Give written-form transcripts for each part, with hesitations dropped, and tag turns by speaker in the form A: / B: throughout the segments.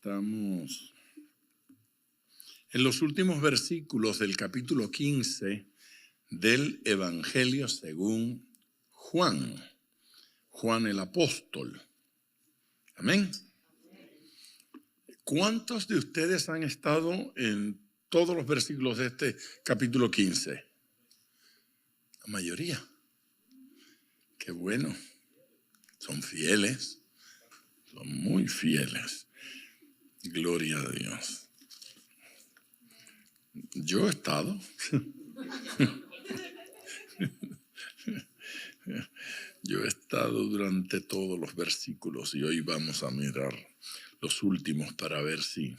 A: Estamos en los últimos versículos del capítulo 15 del Evangelio según Juan, Juan el apóstol. Amén. ¿Cuántos de ustedes han estado en todos los versículos de este capítulo 15? La mayoría. Qué bueno. Son fieles. Son muy fieles. Gloria a Dios. Yo he estado. Yo he estado durante todos los versículos y hoy vamos a mirar los últimos para ver si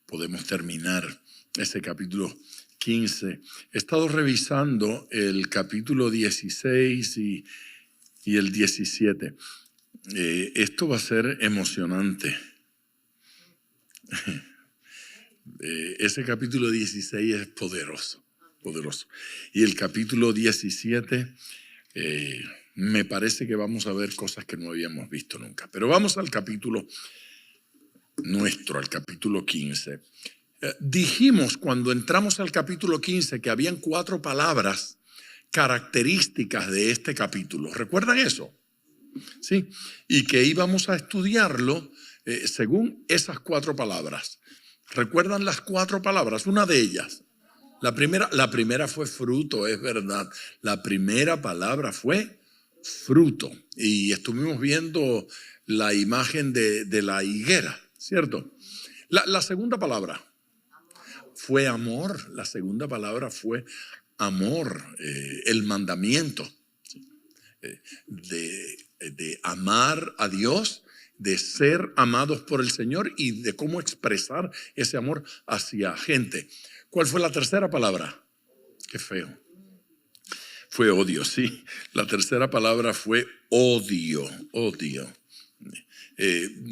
A: podemos terminar ese capítulo 15. He estado revisando el capítulo 16 y el 17. Esto va a ser emocionante. Ese capítulo 16 es poderoso, poderoso. Y el capítulo 17, me parece que vamos a ver cosas que no habíamos visto nunca. Pero vamos al capítulo nuestro, al capítulo 15. Dijimos cuando entramos al capítulo 15 que habían 4 palabras características de este capítulo. ¿Recuerdan eso? Sí. Y que íbamos a estudiarlo según esas 4 palabras. ¿Recuerdan las 4 palabras? Una de ellas. La primera fue fruto, es verdad. La primera palabra fue fruto. Y estuvimos viendo la imagen de la higuera, ¿cierto? La segunda palabra fue amor. La segunda palabra fue amor, el mandamiento de amar a Dios, de ser amados por el Señor y de cómo expresar ese amor hacia gente. ¿Cuál fue la tercera palabra? Qué feo. Fue odio, sí. La tercera palabra fue odio, odio.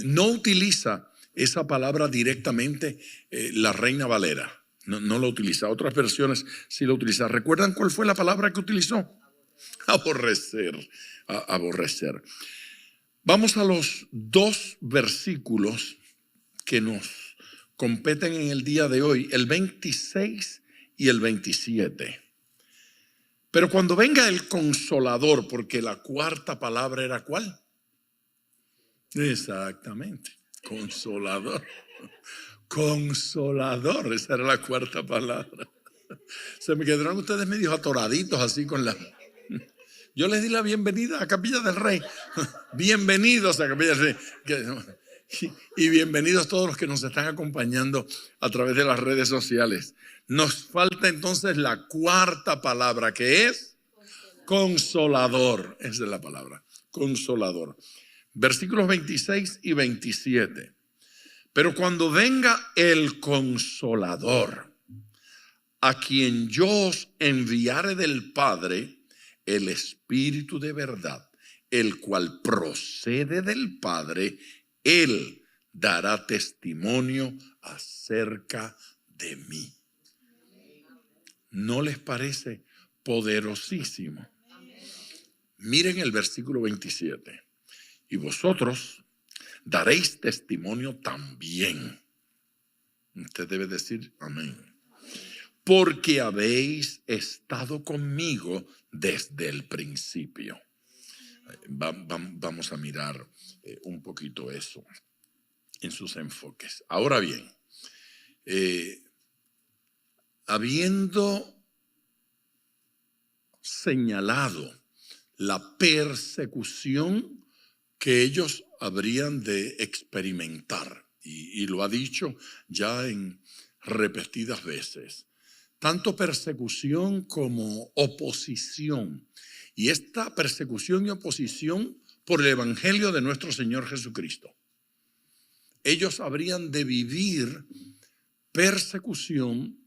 A: No utiliza esa palabra directamente la Reina Valera. No la utiliza. Otras versiones sí la utilizan. ¿Recuerdan cuál fue la palabra que utilizó? Aborrecer, aborrecer. Vamos a los 2 versículos que nos competen en el día de hoy, el 26 y el 27. Pero cuando venga el Consolador, porque la 4ª palabra era ¿cuál? Exactamente, Consolador. Consolador, esa era la 4ª palabra. Se me quedaron ustedes medio atoraditos así con la... Yo les di la bienvenida a Capilla del Rey. Bienvenidos a Capilla del Rey. Y bienvenidos todos los que nos están acompañando a través de las redes sociales. Nos falta entonces la 4ª palabra, que es consolador. Esa es la palabra, consolador. Versículos 26 y 27. Pero cuando venga el Consolador, a quien yo os enviare del Padre, el Espíritu de verdad, el cual procede del Padre, Él dará testimonio acerca de mí. ¿No les parece poderosísimo? Miren el versículo 27. Y vosotros daréis testimonio también. Usted debe decir amén. Porque habéis estado conmigo desde el principio. Vamos a mirar un poquito eso en sus enfoques. Ahora bien, habiendo señalado la persecución que ellos habrían de experimentar, y lo ha dicho ya en repetidas veces, tanto persecución como oposición. Y esta persecución y oposición por el Evangelio de nuestro Señor Jesucristo. Ellos habrían de vivir persecución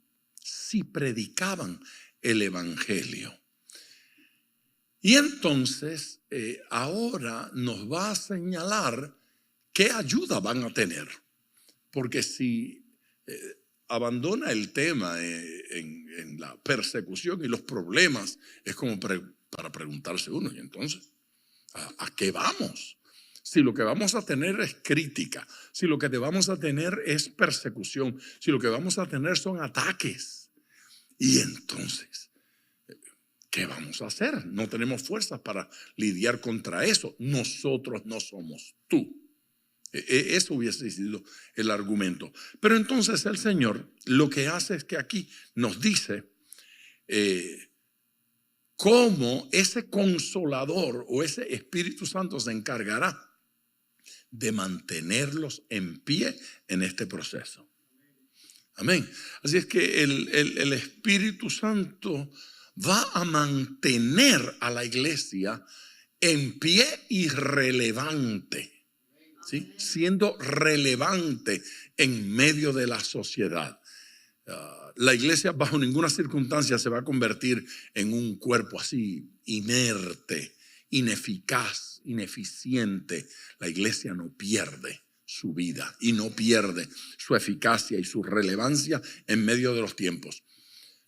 A: si predicaban el Evangelio. Y entonces ahora nos va a señalar qué ayuda van a tener. Porque si abandona el tema en la persecución y los problemas, es como para preguntarse uno, ¿y entonces a qué vamos? Si lo que vamos a tener es crítica, si lo que vamos a tener es persecución, si lo que vamos a tener son ataques, y entonces, ¿qué vamos a hacer? No tenemos fuerzas para lidiar contra eso. Nosotros no somos tú. Eso hubiese sido el argumento. Pero entonces el Señor lo que hace es que aquí nos dice cómo ese consolador o ese Espíritu Santo se encargará de mantenerlos en pie en este proceso. Amén. Así es que el Espíritu Santo va a mantener a la iglesia en pie y relevante, ¿sí? Siendo relevante en medio de la sociedad. La iglesia bajo ninguna circunstancia se va a convertir en un cuerpo así inerte, ineficaz, ineficiente. La iglesia no pierde su vida y no pierde su eficacia y su relevancia en medio de los tiempos.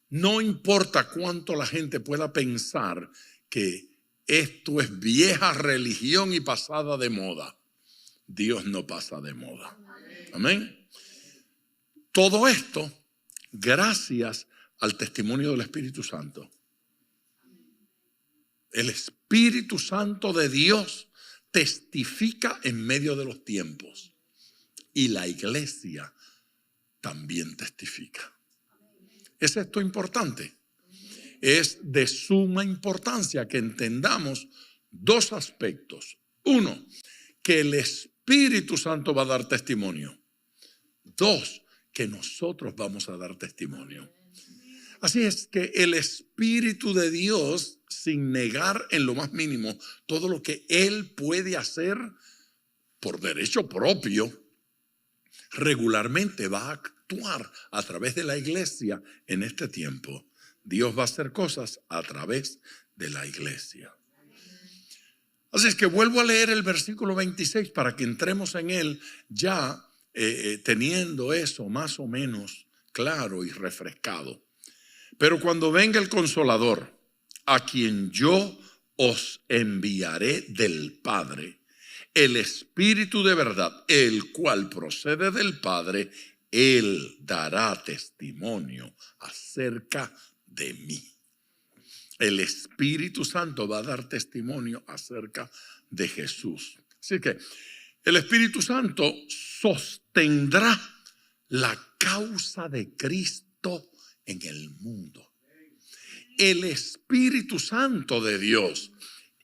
A: No importa cuánto la gente pueda pensar que esto es vieja religión y pasada de moda. Dios no pasa de moda. Amén. Todo esto gracias al testimonio del Espíritu Santo. El Espíritu Santo de Dios testifica en medio de los tiempos y la iglesia también testifica. ¿Es esto importante? Es de suma importancia que entendamos dos aspectos. Uno, que el Espíritu Santo va a dar testimonio. Dos, que nosotros vamos a dar testimonio. Así es que el Espíritu de Dios, sin negar en lo más mínimo todo lo que Él puede hacer por derecho propio, regularmente va a actuar a través de la iglesia en este tiempo. Dios va a hacer cosas a través de la iglesia. Así es que vuelvo a leer el versículo 26 para que entremos en él ya teniendo eso más o menos claro y refrescado. Pero cuando venga el Consolador, a quien yo os enviaré del Padre, el Espíritu de verdad, el cual procede del Padre, Él dará testimonio acerca de mí. El Espíritu Santo va a dar testimonio acerca de Jesús. Así que el Espíritu Santo sostendrá la causa de Cristo en el mundo. El Espíritu Santo de Dios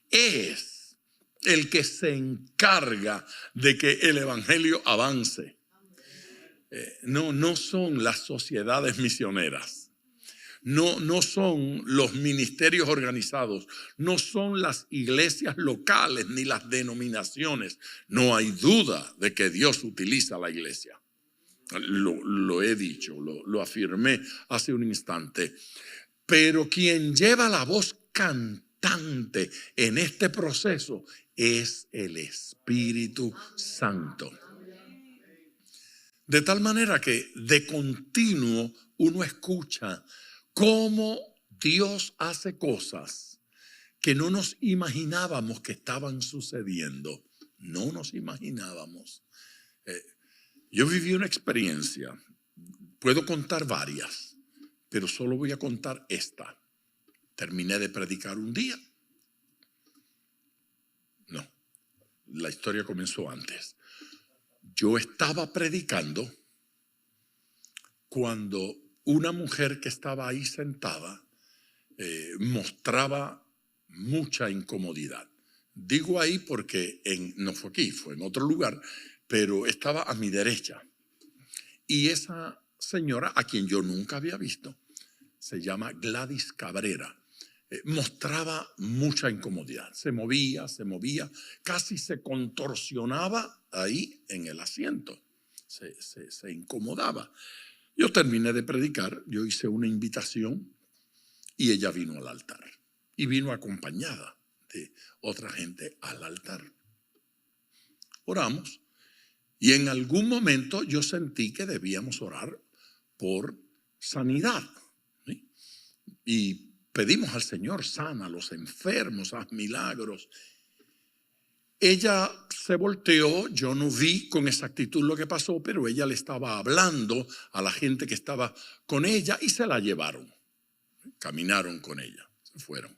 A: es el que se encarga de que el evangelio avance. No son las sociedades misioneras. No son los ministerios organizados, no son las iglesias locales ni las denominaciones. No hay duda de que Dios utiliza la iglesia. Lo he dicho, lo afirmé hace un instante. Pero quien lleva la voz cantante en este proceso es el Espíritu Santo. De tal manera que de continuo uno escucha cómo Dios hace cosas que no nos imaginábamos que estaban sucediendo. No nos imaginábamos. Yo viví una experiencia, puedo contar varias, pero solo voy a contar esta. Terminé de predicar un día. No, la historia comenzó antes. Yo estaba predicando cuando una mujer que estaba ahí sentada mostraba mucha incomodidad. Digo ahí porque no fue aquí, fue en otro lugar, pero estaba a mi derecha. Y esa señora, a quien yo nunca había visto, se llama Gladys Cabrera, mostraba mucha incomodidad. Se movía, casi se contorsionaba ahí en el asiento. Se incomodaba. Yo terminé de predicar, yo hice una invitación y ella vino al altar. Y vino acompañada de otra gente al altar. Oramos y en algún momento yo sentí que debíamos orar por sanidad. ¿Sí? Y pedimos al Señor, sana a los enfermos, haz milagros. ella se volteó, yo no vi con exactitud lo que pasó, pero ella le estaba hablando a la gente que estaba con ella y se la llevaron. Caminaron con ella, se fueron.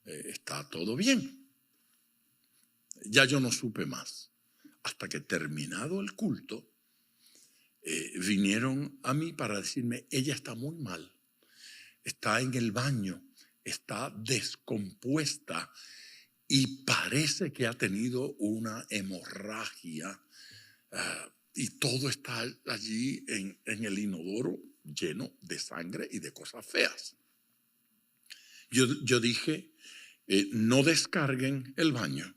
A: Está todo bien. Ya yo no supe más. Hasta que terminado el culto, vinieron a mí para decirme, ella está muy mal, está en el baño, está descompuesta y parece que ha tenido una hemorragia y todo está allí en el inodoro lleno de sangre y de cosas feas. Yo dije, no descarguen el baño,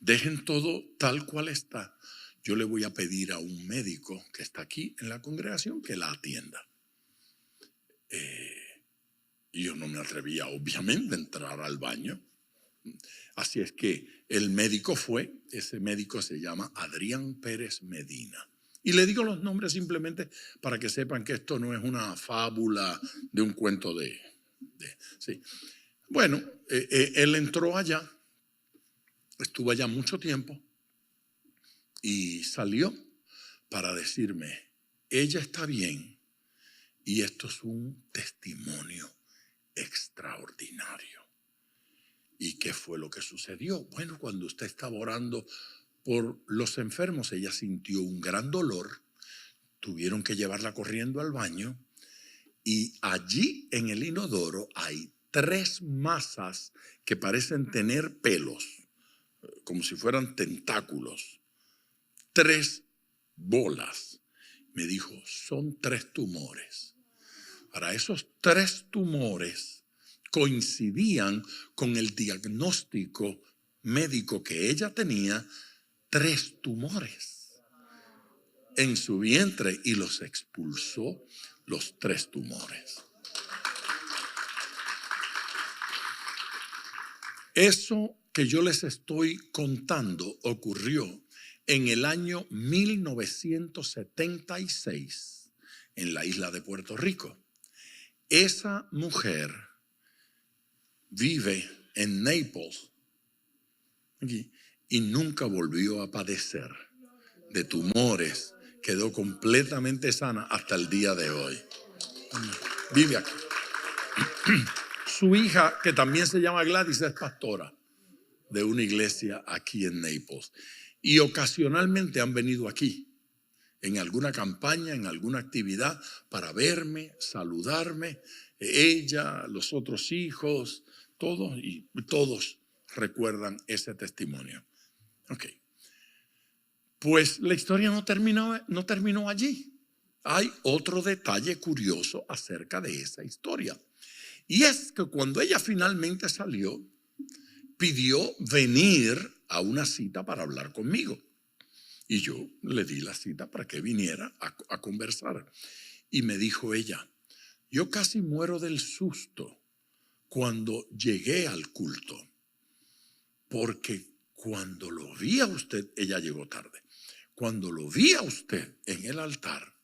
A: dejen todo tal cual está. Yo le voy a pedir a un médico que está aquí en la congregación que la atienda. Yo no me atrevía, obviamente, a entrar al baño. Así es que el médico fue, ese médico se llama Adrián Pérez Medina. Y le digo los nombres simplemente para que sepan que esto no es una fábula de un cuento sí. Bueno, él entró allá, estuvo allá mucho tiempo y salió para decirme, ella está bien y esto es un testimonio extraordinario. ¿Y qué fue lo que sucedió? Bueno, cuando usted estaba orando por los enfermos, ella sintió un gran dolor, tuvieron que llevarla corriendo al baño y allí en el inodoro hay 3 masas que parecen tener pelos, como si fueran tentáculos, 3 bolas. Me dijo, son 3 tumores. Ahora, esos 3 tumores coincidían con el diagnóstico médico que ella tenía, 3 tumores en su vientre y los expulsó los 3 tumores. Eso que yo les estoy contando ocurrió en el año 1976 en la isla de Puerto Rico. Esa mujer vive en Naples y nunca volvió a padecer de tumores. Quedó completamente sana hasta el día de hoy. Vive aquí. Su hija, que también se llama Gladys, es pastora de una iglesia aquí en Naples. Y ocasionalmente han venido aquí en alguna campaña, en alguna actividad, para verme, saludarme. Ella, los otros hijos, todos recuerdan ese testimonio. Ok. Pues la historia no terminó allí. Hay otro detalle curioso acerca de esa historia. Y es que cuando ella finalmente salió, pidió venir a una cita para hablar conmigo. Y yo le di la cita para que viniera a conversar. Y me dijo ella, yo casi muero del susto cuando llegué al culto. Porque cuando lo vi a usted, ella llegó tarde. Cuando lo vi a usted en el altar,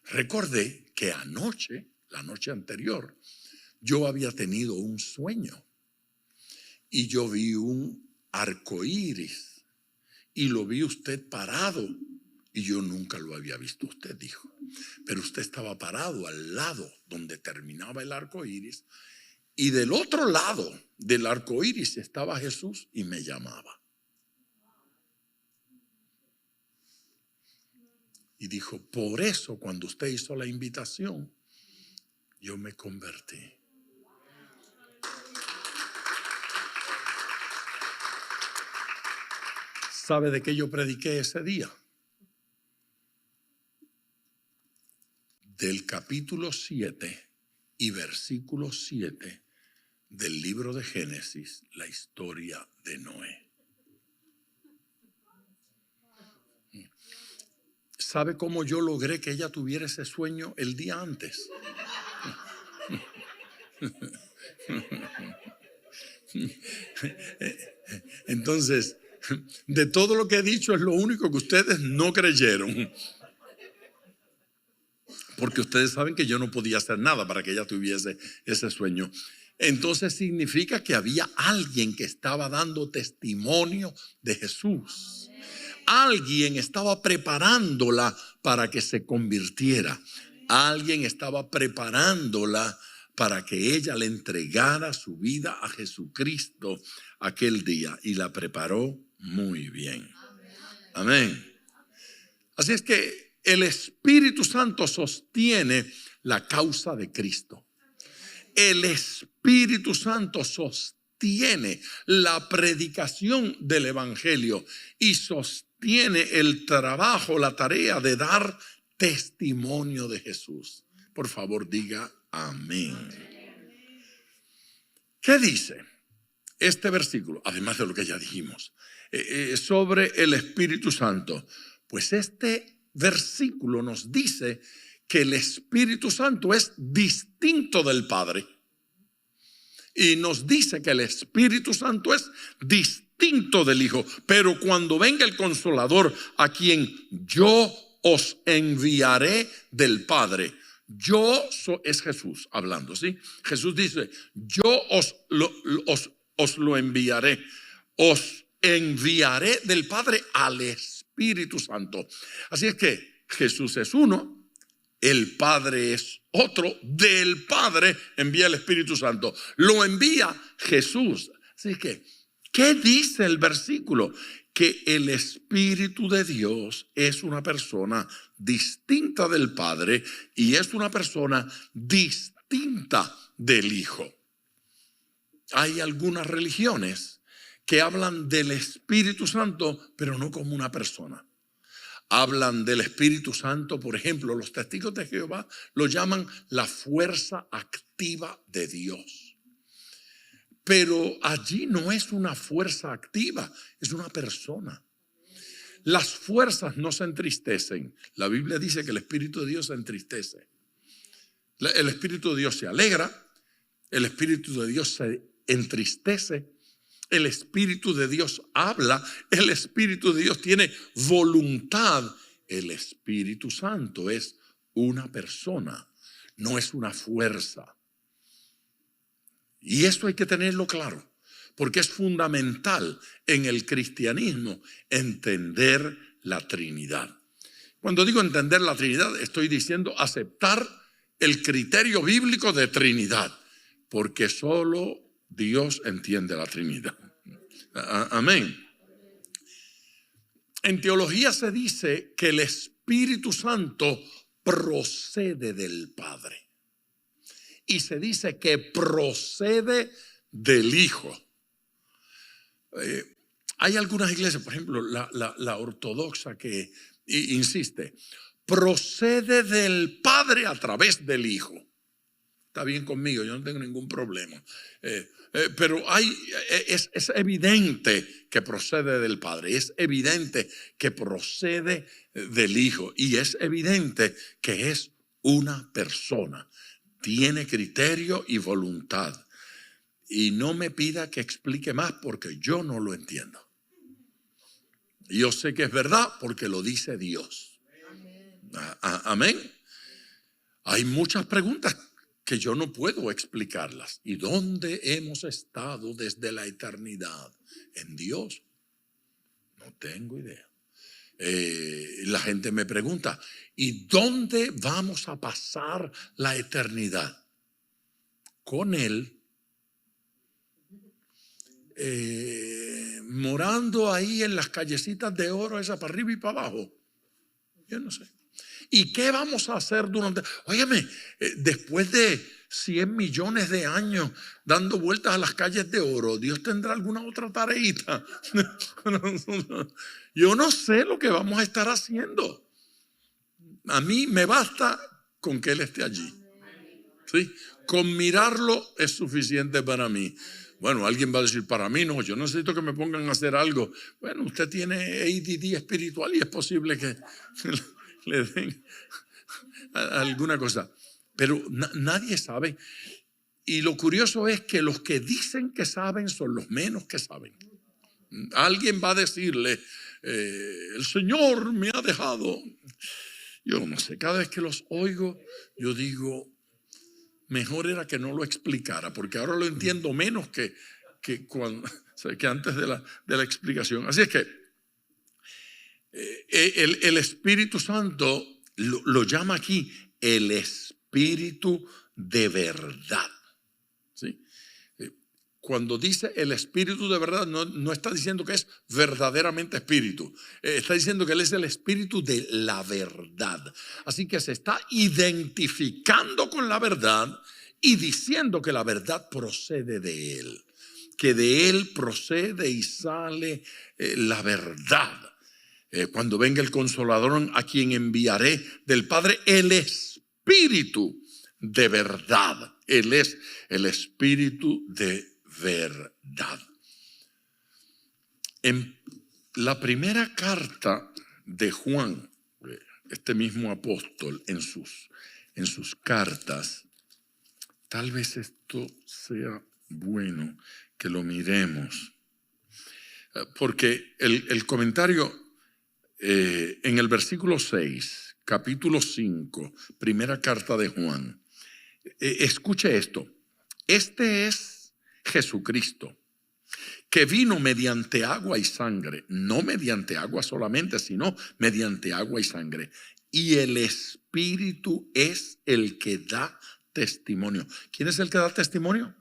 A: recordé que anoche, la noche anterior, yo había tenido un sueño y yo vi un arco iris y lo vi usted parado y yo nunca lo había visto, usted dijo, pero usted estaba parado al lado donde terminaba el arco iris y del otro lado del arco iris estaba Jesús y me llamaba. Y dijo, por eso cuando usted hizo la invitación, yo me convertí. ¿Sabe de qué yo prediqué ese día? Del capítulo 7 y versículo 7 del libro de Génesis, la historia de Noé. ¿Sabe cómo yo logré que ella tuviera ese sueño el día antes? Entonces, de todo lo que he dicho es lo único que ustedes no creyeron. Porque ustedes saben que yo no podía hacer nada para que ella tuviese ese sueño. Entonces significa que había alguien que estaba dando testimonio de Jesús. Alguien estaba preparándola para que se convirtiera. Alguien estaba preparándola para que ella le entregara su vida a Jesucristo aquel día. Y la preparó muy bien. Amén. Así es que el Espíritu Santo sostiene la causa de Cristo. El Espíritu Santo sostiene la predicación del Evangelio y sostiene el trabajo, la tarea de dar testimonio de Jesús. Por favor, diga amén. ¿Qué dice este versículo? Además de lo que ya dijimos sobre el Espíritu Santo. Pues este versículo nos dice que el Espíritu Santo es distinto del Padre. Y nos dice que el Espíritu Santo es distinto del Hijo. Pero cuando venga el Consolador, a quien yo os enviaré del Padre. Es Jesús hablando, ¿sí? Jesús dice, yo os lo enviaré. Os enviaré del Padre al Espíritu Santo. Así es que Jesús es uno. El Padre es otro. Del Padre envía el Espíritu Santo. Lo envía Jesús. Así que, ¿qué dice el versículo? Que el Espíritu de Dios es una persona distinta del Padre y es una persona distinta del Hijo. Hay algunas religiones que hablan del Espíritu Santo, pero no como una persona. Hablan del Espíritu Santo, por ejemplo, los testigos de Jehová lo llaman la fuerza activa de Dios. Pero allí no es una fuerza activa, es una persona. Las fuerzas no se entristecen. La Biblia dice que el Espíritu de Dios se entristece. El Espíritu de Dios se alegra, el Espíritu de Dios se entristece. El Espíritu de Dios habla, el Espíritu de Dios tiene voluntad. El Espíritu Santo es una persona, no es una fuerza. Y esto hay que tenerlo claro, porque es fundamental en el cristianismo entender la Trinidad. Cuando digo entender la Trinidad, estoy diciendo aceptar el criterio bíblico de Trinidad, porque solo Dios entiende la Trinidad. Amén. En teología se dice que el Espíritu Santo procede del Padre. Y se dice que procede del Hijo. Hay algunas iglesias, por ejemplo, la ortodoxa que insiste, procede del Padre a través del Hijo. Está bien conmigo, yo no tengo ningún problema. Pero es evidente que procede del Padre, es evidente que procede del Hijo y es evidente que es una persona. Tiene criterio y voluntad. Y no me pida que explique más porque yo no lo entiendo. Yo sé que es verdad porque lo dice Dios. Amén. Hay muchas preguntas que yo no puedo explicarlas. ¿Y dónde hemos estado desde la eternidad? En Dios. No tengo idea. La gente me pregunta, ¿y dónde vamos a pasar la eternidad? Con Él. Morando ahí en las callecitas de oro, esa para arriba y para abajo. Yo no sé. ¿Y qué vamos a hacer durante? Óyeme, después de 100 millones de años dando vueltas a las calles de oro, ¿Dios tendrá alguna otra tareita? Yo no sé lo que vamos a estar haciendo. A mí me basta con que Él esté allí. ¿Sí? Con mirarlo es suficiente para mí. Bueno, alguien va a decir, para mí no, yo necesito que me pongan a hacer algo. Bueno, usted tiene ADD espiritual y es posible que le den alguna cosa. Pero nadie sabe. Y lo curioso es que los que dicen que saben son los menos que saben. Alguien va a decirle, el Señor me ha dejado. Yo no sé, cada vez que los oigo, yo digo, mejor era que no lo explicara, porque ahora lo entiendo menos que antes de la explicación. Así es que el Espíritu Santo lo llama aquí el Espíritu de verdad. ¿Sí? Cuando dice el Espíritu de verdad, no está diciendo que es verdaderamente Espíritu. Está diciendo que Él es el Espíritu de la verdad. Así que se está identificando con la verdad y diciendo que la verdad procede de Él. Que de Él procede y sale la verdad. Cuando venga el Consolador, a quien enviaré del Padre, el Espíritu de verdad. Él es el Espíritu de verdad. En la primera carta de Juan, este mismo apóstol, en sus cartas, tal vez esto sea bueno que lo miremos, porque el comentario en el versículo 6, capítulo 5, primera carta de Juan, escuche esto: este es Jesucristo, que vino mediante agua y sangre, no mediante agua solamente, sino mediante agua y sangre. Y el Espíritu es el que da testimonio. ¿Quién es el que da testimonio?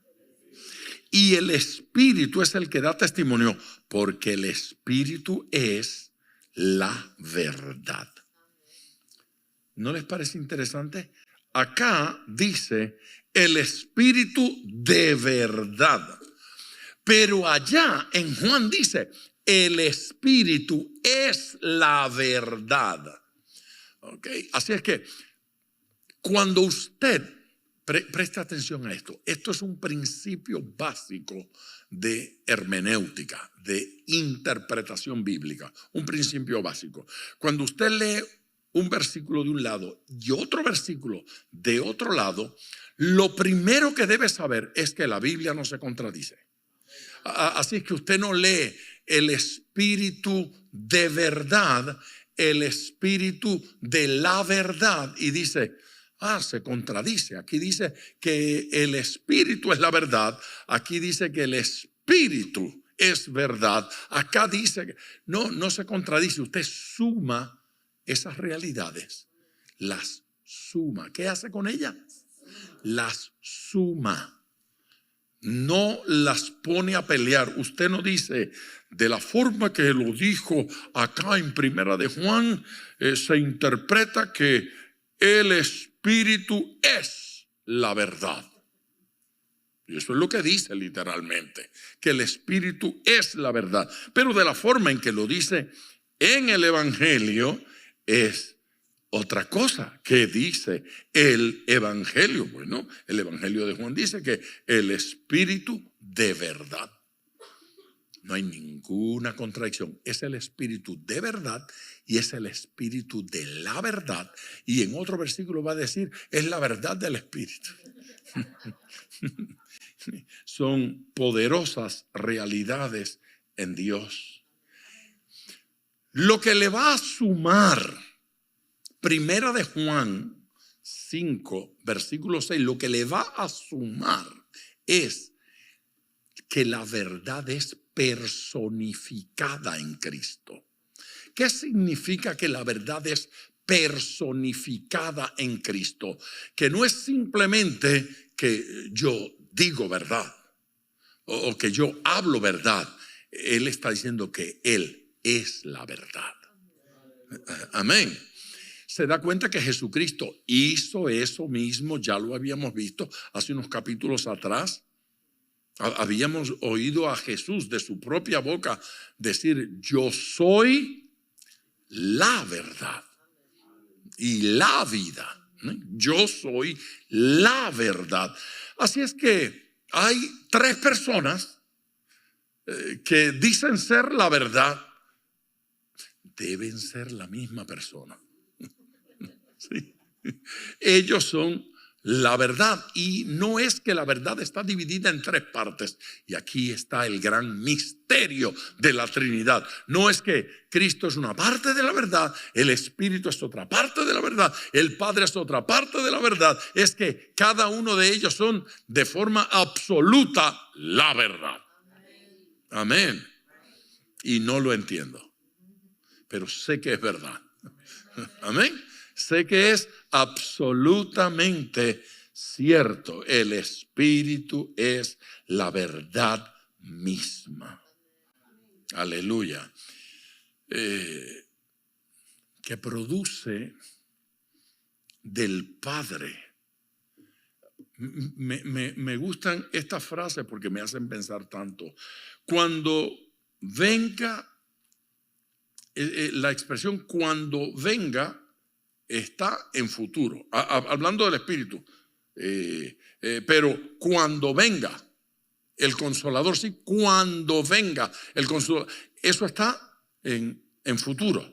A: Y el Espíritu es el que da testimonio, porque el Espíritu es la verdad. ¿No les parece interesante? Acá dice el Espíritu de verdad, pero allá en Juan dice el Espíritu es la verdad. ¿Okay? Así es que cuando usted presta atención a esto es un principio básico de hermenéutica, de interpretación bíblica, un principio básico. Cuando usted lee un versículo de un lado y otro versículo de otro lado, lo primero que debe saber es que la Biblia no se contradice. Así es que usted no lee el Espíritu de verdad, el Espíritu de la verdad y dice, se contradice. Aquí dice que el Espíritu es la verdad, aquí dice que el Espíritu es verdad, acá dice que no se contradice. Usted suma esas realidades, las suma. ¿Qué hace con ellas? Las suma. No las pone a pelear. Usted no dice de la forma que lo dijo acá en Primera de Juan, se interpreta que el Espíritu es la verdad. Y eso es lo que dice literalmente, que el Espíritu es la verdad. Pero de la forma en que lo dice en el Evangelio es otra cosa. ¿Qué dice el Evangelio? Bueno, el Evangelio de Juan dice que el Espíritu de verdad. No hay ninguna contradicción. Es el Espíritu de verdad y es el Espíritu de la verdad. Y en otro versículo va a decir, es la verdad del Espíritu. Son poderosas realidades en Dios. Lo que le va a sumar Primera de Juan 5, versículo 6, lo que le va a sumar es que la verdad es personificada en Cristo. ¿Qué significa que la verdad es personificada en Cristo? Que no es simplemente que yo digo verdad o que yo hablo verdad. Él está diciendo que Él es la verdad. Amén. Se da cuenta que Jesucristo hizo eso mismo, ya lo habíamos visto hace unos capítulos atrás. Habíamos oído a Jesús de su propia boca decir, yo soy la verdad y la vida. Yo soy la verdad. Así es que hay tres personas que dicen ser la verdad, deben ser la misma persona. Sí. Ellos son la verdad. Y no es que la verdad está dividida en tres partes. Y aquí está el gran misterio de la Trinidad. No es que Cristo es una parte de la verdad, el Espíritu es otra parte de la verdad, el Padre es otra parte de la verdad. Es que cada uno de ellos son de forma absoluta la verdad. Amén. Y no lo entiendo, pero sé que es verdad. Amén. Sé que es absolutamente cierto. El Espíritu es la verdad misma. Aleluya. Que produce del Padre. Me gustan estas frases porque me hacen pensar tanto. Cuando venga, la expresión cuando venga está en futuro, hablando del Espíritu, pero cuando venga el Consolador, sí, cuando venga el Consolador, eso está en futuro,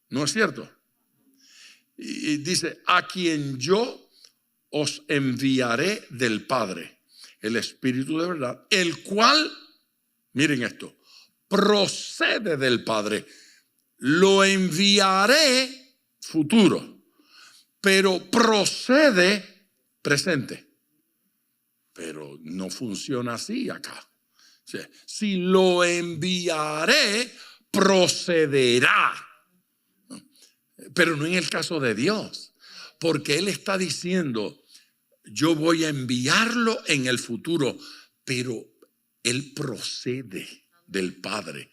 A: ¿no es cierto? Y dice, a quien yo os enviaré del Padre, el Espíritu de verdad, el cual, miren esto, procede del Padre, lo enviaré futuro, pero procede presente. Pero no funciona así acá. O sea, si lo enviaré, procederá. Pero no en el caso de Dios, porque Él está diciendo, yo voy a enviarlo en el futuro, pero Él procede del Padre.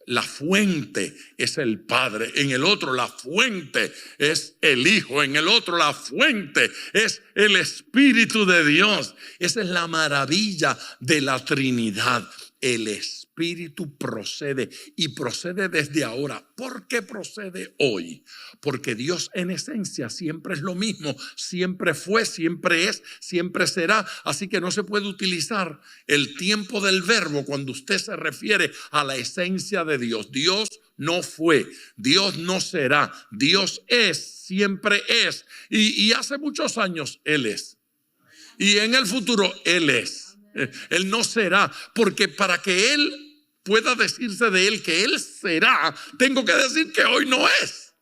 A: La fuente es el Padre, en el otro la fuente es el Hijo, en el otro la fuente es el Espíritu de Dios. Esa es la maravilla de la Trinidad. El Espíritu procede y procede desde ahora. ¿Por qué procede hoy? Porque Dios en esencia siempre es lo mismo, siempre fue, siempre es, siempre será. Así que no se puede utilizar el tiempo del verbo cuando usted se refiere a la esencia de Dios. Dios no fue, Dios no será, Dios es, siempre es. Y hace muchos años Él es. Y en el futuro Él es. Él no será, porque para que Él pueda decirse de Él que Él será, tengo que decir que hoy no es.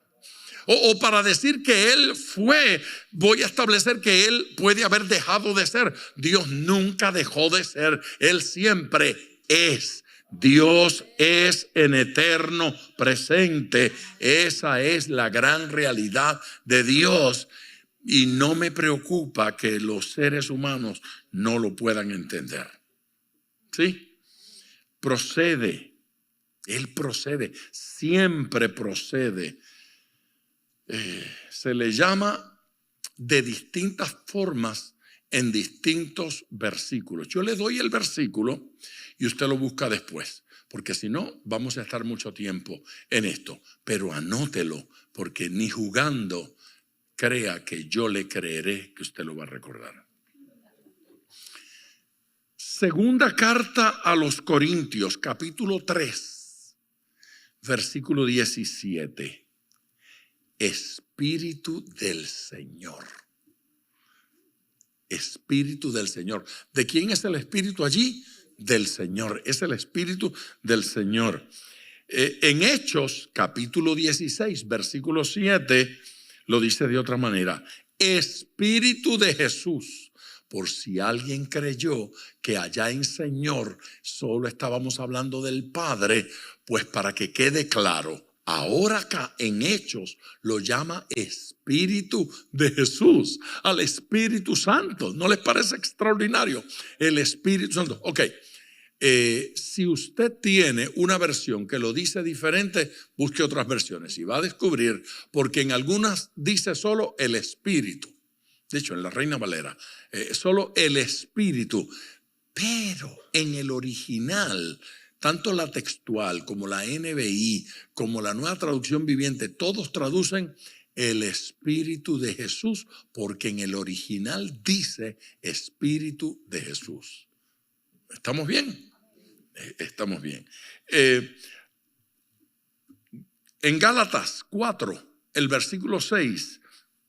A: O para decir que Él fue, voy a establecer que Él puede haber dejado de ser. Dios nunca dejó de ser, Él siempre es. Dios es en eterno presente. Esa es la gran realidad de Dios. Y no me preocupa que los seres humanos no lo puedan entender. ¿Sí? Procede. Él procede. Siempre procede. Se le llama de distintas formas en distintos versículos. Yo le doy el versículo y usted lo busca después. Porque si no, vamos a estar mucho tiempo en esto. Pero anótelo, porque ni jugando crea que yo le creeré que usted lo va a recordar. Segunda carta a los Corintios, capítulo 3, versículo 17. Espíritu del Señor. Espíritu del Señor. ¿De quién es el Espíritu allí? Del Señor. Es el Espíritu del Señor. En Hechos, capítulo 16, versículo 7, lo dice de otra manera. Espíritu de Jesús. Por si alguien creyó que allá en Señor solo estábamos hablando del Padre, pues para que quede claro, ahora acá en Hechos lo llama Espíritu de Jesús, al Espíritu Santo. ¿No les parece extraordinario? El Espíritu Santo. Ok. Si usted tiene una versión que lo dice diferente, busque otras versiones y va a descubrir, porque en algunas dice solo el Espíritu. De hecho, en la Reina Valera, solo el Espíritu. Pero en el original, tanto la textual como la NBI, como la Nueva Traducción Viviente, todos traducen el Espíritu de Jesús, porque en el original dice Espíritu de Jesús. ¿Estamos bien? Estamos bien. En Gálatas 4, el versículo 6,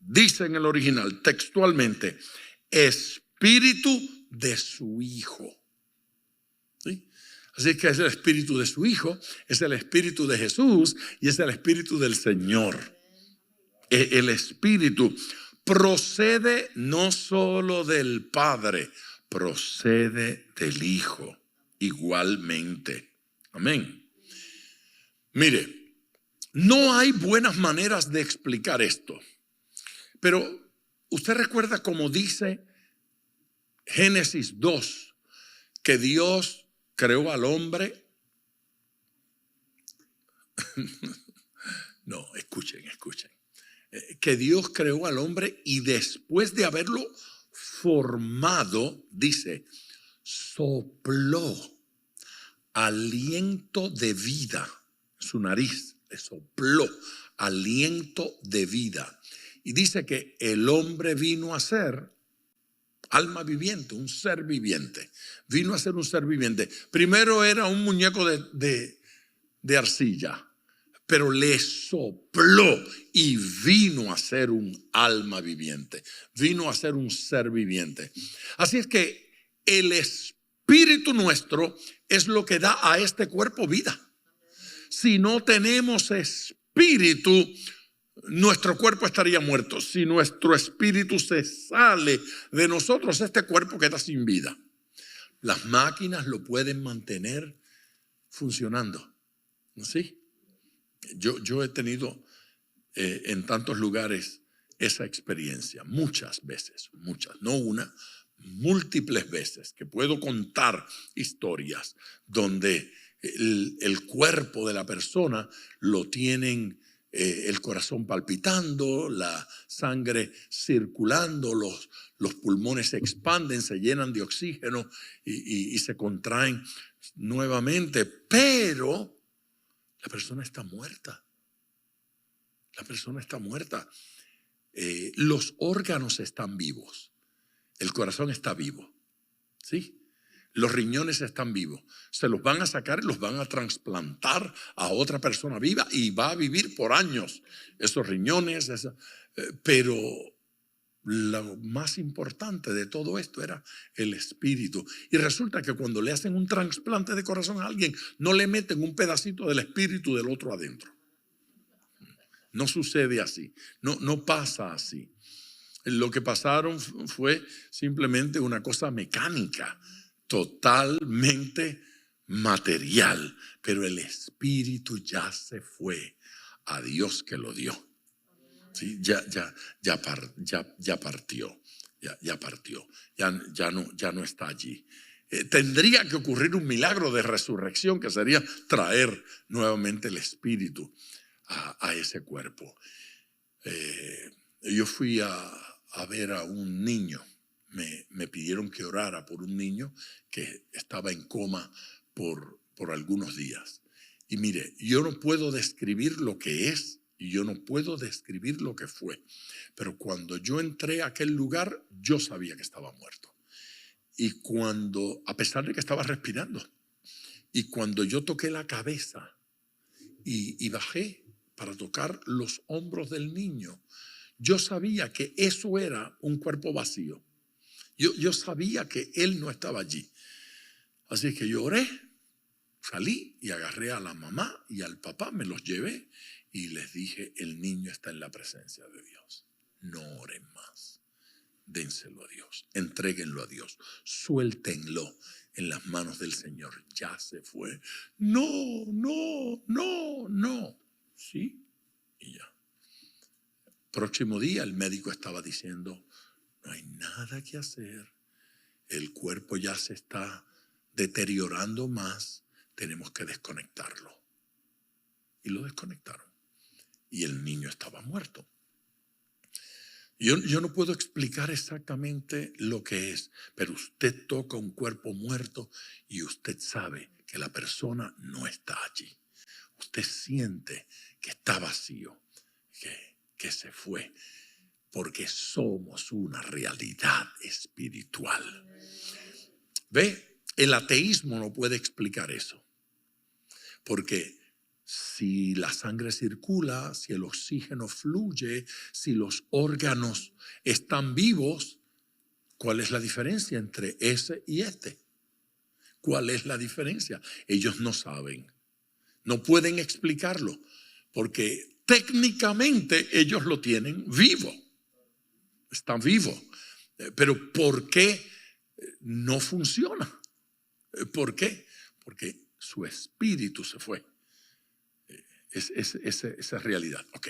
A: dice en el original textualmente, espíritu de su Hijo. ¿Sí? Así que es el espíritu de su Hijo, es el espíritu de Jesús y es el espíritu del Señor. El espíritu procede no solo del Padre, procede del Hijo igualmente. Amén. Mire, no hay buenas maneras de explicar esto, pero usted recuerda cómo dice Génesis 2, que Dios creó al hombre. No, escuchen. Que Dios creó al hombre y después de haberlo formado, dice, sopló aliento de vida. Su nariz le sopló aliento de vida. Y dice que el hombre vino a ser alma viviente, un ser viviente. Vino a ser un ser viviente. Primero era un muñeco de arcilla, pero le sopló y vino a ser un alma viviente. Vino a ser un ser viviente. Así es que el espíritu nuestro es lo que da a este cuerpo vida. Si no tenemos espíritu, nuestro cuerpo estaría muerto. Si nuestro espíritu se sale de nosotros, este cuerpo queda sin vida. Las máquinas lo pueden mantener funcionando, ¿sí? Yo he tenido en tantos lugares esa experiencia, muchas veces, no una, múltiples veces, que puedo contar historias donde el cuerpo de la persona lo tienen, el corazón palpitando, la sangre circulando, los pulmones se expanden, se llenan de oxígeno y se contraen nuevamente, pero la persona está muerta. La persona está muerta. Los órganos están vivos. El corazón está vivo. ¿Sí? Los riñones están vivos. Se los van a sacar y los van a trasplantar a otra persona viva y va a vivir por años esos riñones. Pero lo más importante de todo esto era el espíritu. Y resulta que cuando le hacen un trasplante de corazón a alguien, no le meten un pedacito del espíritu del otro adentro. No sucede así. No pasa así. Lo que pasaron fue simplemente una cosa mecánica, totalmente material. Pero el espíritu ya se fue a Dios que lo dio. ¿Sí? Ya partió. Ya no está allí. Tendría que ocurrir un milagro de resurrección, que sería traer nuevamente el espíritu a ese cuerpo. Yo fui a ver a un niño. Me pidieron que orara por un niño que estaba en coma por algunos días. Y mire, yo no puedo describir lo que es y yo no puedo describir lo que fue. Pero cuando yo entré a aquel lugar, yo sabía que estaba muerto. Y cuando, a pesar de que estaba respirando, y cuando yo toqué la cabeza y bajé para tocar los hombros del niño, yo sabía que eso era un cuerpo vacío. Yo sabía que él no estaba allí. Así que yo oré, salí y agarré a la mamá y al papá, me los llevé y les dije, el niño está en la presencia de Dios. No oren más. Dénselo a Dios, entréguenlo a Dios, suéltenlo en las manos del Señor. Ya se fue. No. ¿Sí? Y ya. Próximo día el médico estaba diciendo, no hay nada que hacer. El cuerpo ya se está deteriorando más. Tenemos que desconectarlo. Y lo desconectaron. Y el niño estaba muerto. Yo no puedo explicar exactamente lo que es, pero usted toca un cuerpo muerto y usted sabe que la persona no está allí. Usted siente que está vacío, que se fue, porque somos una realidad espiritual. ¿Ve? El ateísmo no puede explicar eso, porque si la sangre circula, si el oxígeno fluye, si los órganos están vivos, ¿cuál es la diferencia entre ese y este? ¿Cuál es la diferencia? Ellos no saben, no pueden explicarlo, porque técnicamente ellos lo tienen vivo, está vivo. Pero ¿por qué no funciona? ¿Por qué? Porque su espíritu se fue. Esa es realidad. Ok.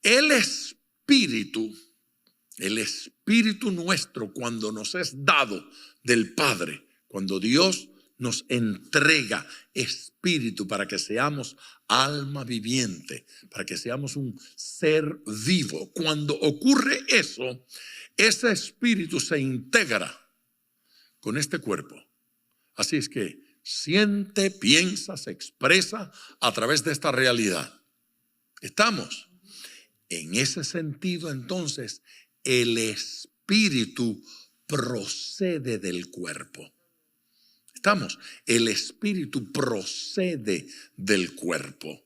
A: El espíritu nuestro, cuando nos es dado del Padre, cuando Dios nos entrega espíritu para que seamos alma viviente, para que seamos un ser vivo, cuando ocurre eso, ese espíritu se integra con este cuerpo. Así es que siente, piensa, se expresa a través de esta realidad. ¿Estamos? En ese sentido, entonces, el espíritu procede del cuerpo. ¿Estamos? El espíritu procede del cuerpo.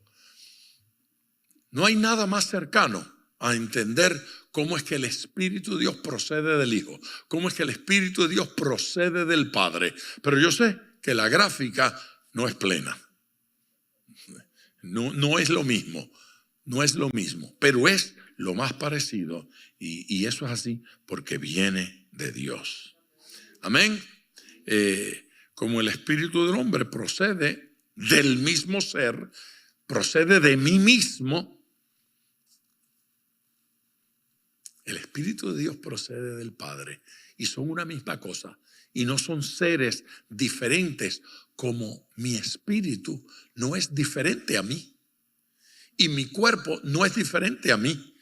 A: No hay nada más cercano a entender cómo es que el Espíritu de Dios procede del Hijo, cómo es que el Espíritu de Dios procede del Padre. Pero yo sé que la gráfica no es plena. No es lo mismo, no es lo mismo, pero es lo más parecido y eso es así porque viene de Dios. Amén. Como el espíritu del hombre procede del mismo ser, procede de mí mismo, el Espíritu de Dios procede del Padre y son una misma cosa y no son seres diferentes, como mi espíritu no es diferente a mí y mi cuerpo no es diferente a mí.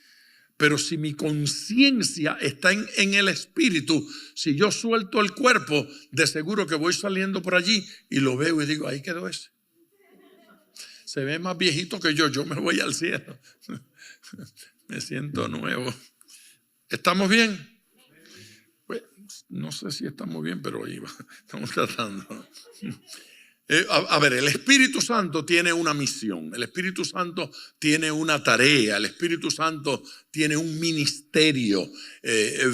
A: Pero si mi conciencia está en el espíritu, si yo suelto el cuerpo, de seguro que voy saliendo por allí y lo veo y digo, ahí quedó ese. Se ve más viejito que yo me voy al cielo. Me siento nuevo. ¿Estamos bien? Pues, no sé si estamos bien, pero ahí va. Estamos tratando. A ver, el Espíritu Santo tiene una misión, el Espíritu Santo tiene una tarea, el Espíritu Santo tiene un ministerio,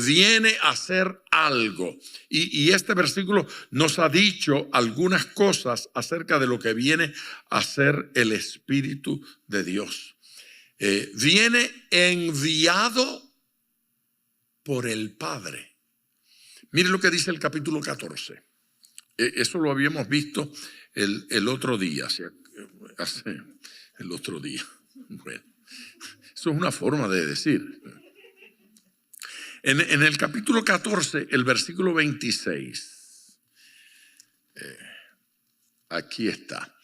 A: viene a hacer algo. Y este versículo nos ha dicho algunas cosas acerca de lo que viene a hacer el Espíritu de Dios. Viene enviado por el Padre. Mire lo que dice el capítulo 14. Eso lo habíamos visto el otro día, el otro día. Bueno, eso es una forma de decir. En el capítulo 14, el versículo 26, aquí está.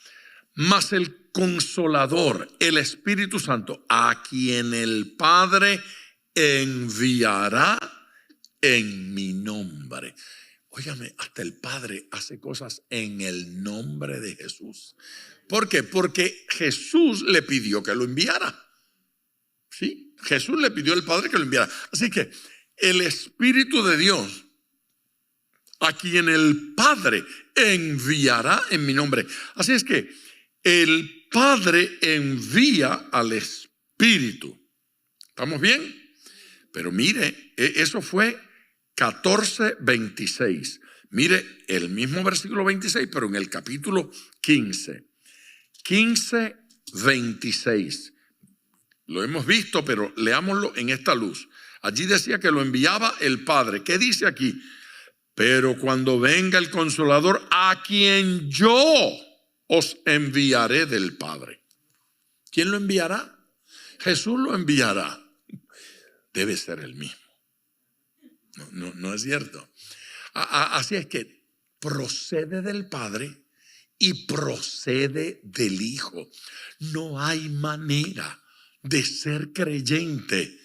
A: Mas el Consolador, el Espíritu Santo, a quien el Padre enviará en mi nombre. Óigame, hasta el Padre hace cosas en el nombre de Jesús. ¿Por qué? Porque Jesús le pidió que lo enviara. ¿Sí? Jesús le pidió al Padre que lo enviara. Así que el Espíritu de Dios, a quien el Padre enviará en mi nombre. Así es que el Padre envía al Espíritu. ¿Estamos bien? Pero mire, eso fue 14:26. Mire el mismo versículo 26, pero en el capítulo 15. 15:26. Lo hemos visto, pero leámoslo en esta luz. Allí decía que lo enviaba el Padre. ¿Qué dice aquí? Pero cuando venga el Consolador, a quien yo os enviaré del Padre. ¿Quién lo enviará? Jesús lo enviará. Debe ser el mismo. No es cierto. Así es que procede del Padre y procede del Hijo. No hay manera de ser creyente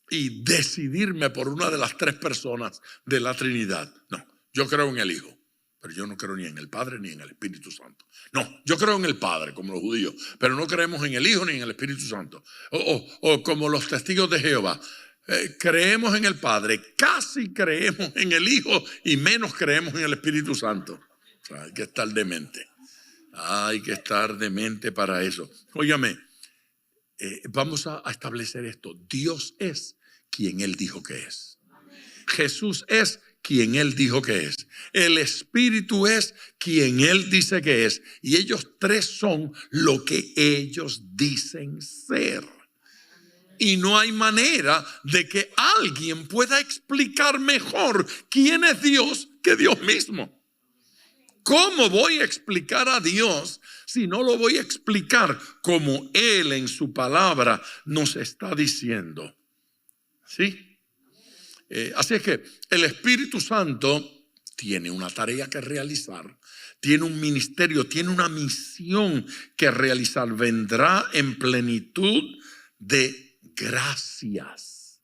A: y decidirme por una de las tres personas de la Trinidad. No, yo creo en el Hijo, pero yo no creo ni en el Padre ni en el Espíritu Santo. No, yo creo en el Padre, como los judíos, pero no creemos en el Hijo ni en el Espíritu Santo. O como los testigos de Jehová. Creemos en el Padre, casi creemos en el Hijo y menos creemos en el Espíritu Santo. O sea, hay que estar demente. Hay que estar de mente para eso. Óigame, vamos a establecer esto. Dios es quien Él dijo que es. Jesús es quien Él dijo que es. El Espíritu es quien Él dice que es. Y ellos tres son lo que ellos dicen ser. Y no hay manera de que alguien pueda explicar mejor quién es Dios que Dios mismo. ¿Cómo voy a explicar a Dios si no lo voy a explicar como Él en su palabra nos está diciendo? ¿Sí? Así es que el Espíritu Santo tiene una tarea que realizar, tiene un ministerio, tiene una misión que realizar. Vendrá en plenitud de gracias,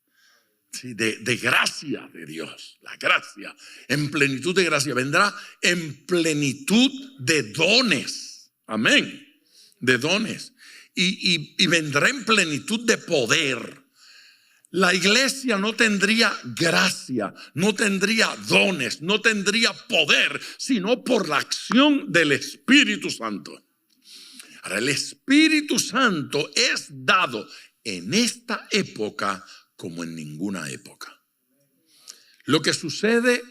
A: ¿sí? de gracia de Dios, la gracia, en plenitud de gracia. Vendrá en plenitud de dones, amén, de dones, y vendrá en plenitud de poder. La iglesia no tendría gracia, no tendría dones, no tendría poder, sino por la acción del Espíritu Santo. Ahora, el Espíritu Santo es dado en esta época como en ninguna época. Lo que sucede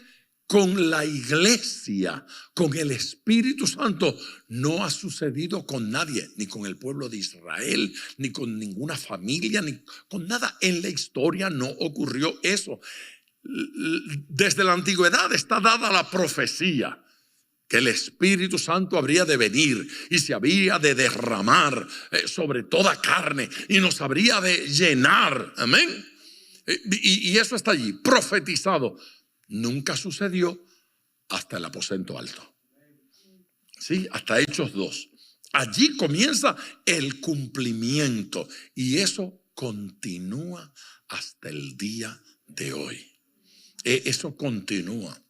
A: con la iglesia, con el Espíritu Santo, no ha sucedido con nadie, ni con el pueblo de Israel, ni con ninguna familia, ni con nada. En la historia no ocurrió eso. Desde la antigüedad está dada la profecía que el Espíritu Santo habría de venir y se habría de derramar sobre toda carne y nos habría de llenar. Amén. Y eso está allí, profetizado. Nunca sucedió hasta el aposento alto. Sí, hasta Hechos 2. Allí comienza el cumplimiento y eso continúa hasta el día de hoy. Eso continúa.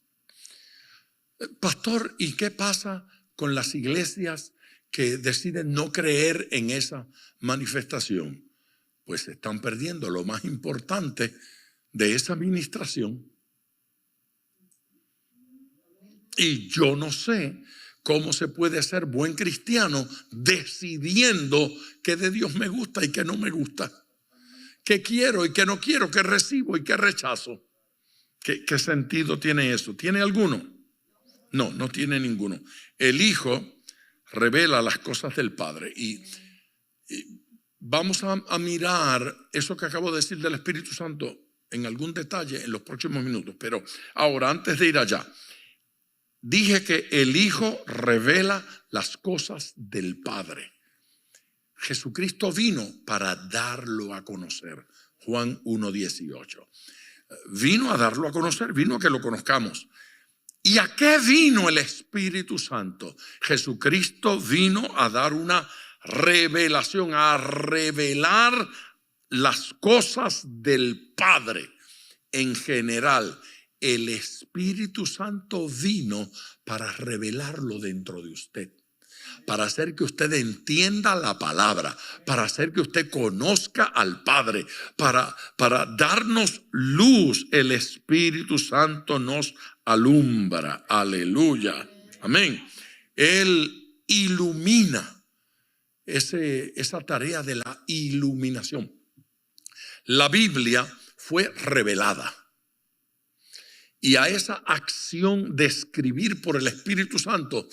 A: Pastor, ¿y qué pasa con las iglesias que deciden no creer en esa manifestación? Pues están perdiendo lo más importante de esa administración. Y yo no sé cómo se puede ser buen cristiano decidiendo qué de Dios me gusta y qué no me gusta, qué quiero y qué no quiero, qué recibo y qué rechazo. ¿Qué sentido tiene eso? ¿Tiene alguno? No, no tiene ninguno. El Hijo revela las cosas del Padre y vamos a mirar eso que acabo de decir del Espíritu Santo en algún detalle en los próximos minutos. Pero ahora, antes de ir allá, dije que el Hijo revela las cosas del Padre. Jesucristo vino para darlo a conocer. Juan 1:18. Vino a darlo a conocer, vino a que lo conozcamos. ¿Y a qué vino el Espíritu Santo? Jesucristo vino a dar una revelación, a revelar las cosas del Padre en general. El Espíritu Santo vino para revelarlo dentro de usted, para hacer que usted entienda la palabra, para hacer que usted conozca al Padre, para darnos luz. El Espíritu Santo nos alumbra. Aleluya. Amén. Él ilumina esa tarea de la iluminación. La Biblia fue revelada. Y a esa acción de escribir por el Espíritu Santo,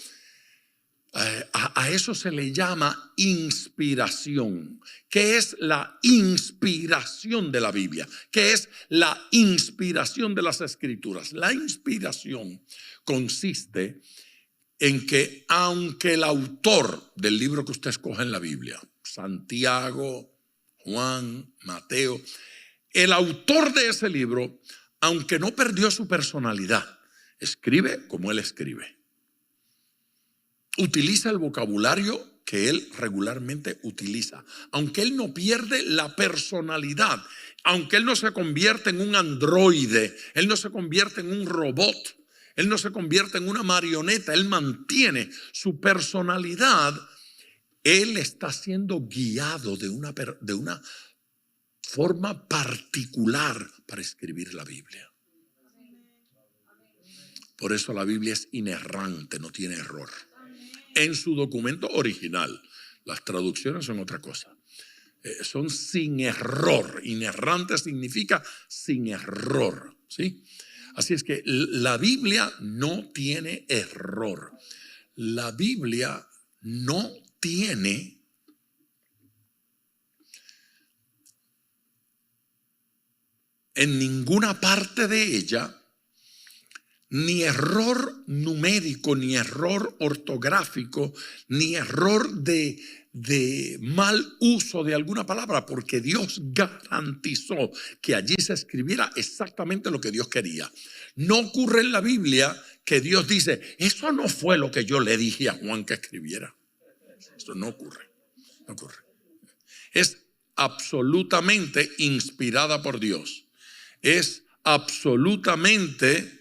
A: a eso se le llama inspiración. ¿Qué es la inspiración de la Biblia? ¿Qué es la inspiración de las Escrituras? La inspiración consiste en que aunque el autor del libro que usted escoge en la Biblia, Santiago, Juan, Mateo, el autor de ese libro, aunque no perdió su personalidad, escribe como él escribe. Utiliza el vocabulario que él regularmente utiliza. Aunque él no pierde la personalidad, aunque él no se convierte en un androide, él no se convierte en un robot, él no se convierte en una marioneta, él mantiene su personalidad. Él está siendo guiado de una forma particular para escribir la Biblia. Por eso la Biblia es inerrante, no tiene error. en su documento original. Las traducciones son otra cosa. Son sin error. Inerrante significa sin error, ¿sí? Así es que la Biblia no tiene error. La Biblia no tiene en ninguna parte de ella ni error numérico, ni error ortográfico, ni error de mal uso de alguna palabra, porque Dios garantizó que allí se escribiera exactamente lo que Dios quería. No ocurre en la Biblia que Dios dice, eso no fue lo que yo le dije a Juan que escribiera. Esto no ocurre, no ocurre. Es absolutamente inspirada por Dios. Es absolutamente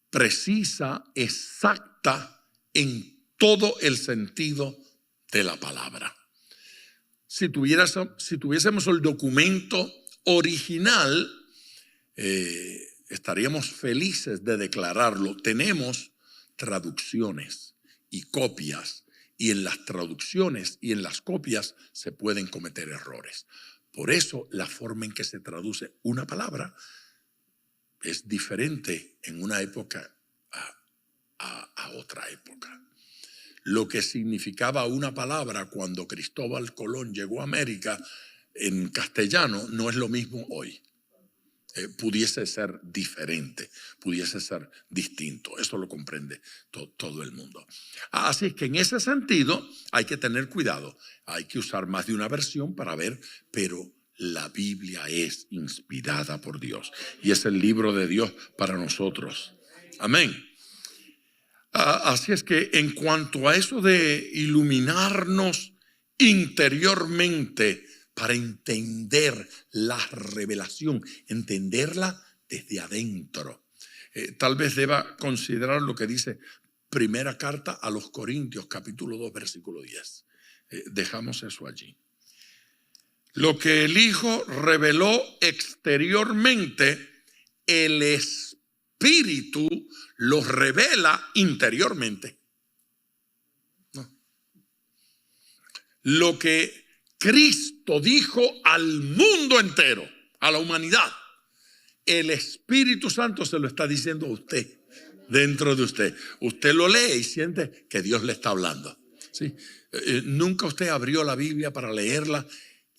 A: precisa, exacta en todo el sentido de la palabra. Si tuviésemos el documento original, estaríamos felices de declararlo. Tenemos traducciones y copias, y en las traducciones y en las copias se pueden cometer errores. Por eso la forma en que se traduce una palabra es diferente en una época a otra época. Lo que significaba una palabra cuando Cristóbal Colón llegó a América en castellano no es lo mismo hoy. Pudiese ser diferente, pudiese ser distinto. Esto lo comprende todo el mundo. Así es que en ese sentido hay que tener cuidado. Hay que usar más de una versión para ver, pero la Biblia es inspirada por Dios y es el libro de Dios para nosotros. Amén. Así es que en cuanto a eso de iluminarnos interiormente para entender la revelación, entenderla desde adentro, tal vez deba considerar lo que dice primera carta a los Corintios, capítulo 2, versículo 10. Dejamos eso allí. Lo que el Hijo reveló exteriormente, el Espíritu lo revela interiormente. No. Lo que Cristo dijo al mundo entero, a la humanidad, el Espíritu Santo se lo está diciendo a usted, dentro de usted. Usted lo lee y siente que Dios le está hablando. ¿Sí? Nunca usted abrió la Biblia para leerla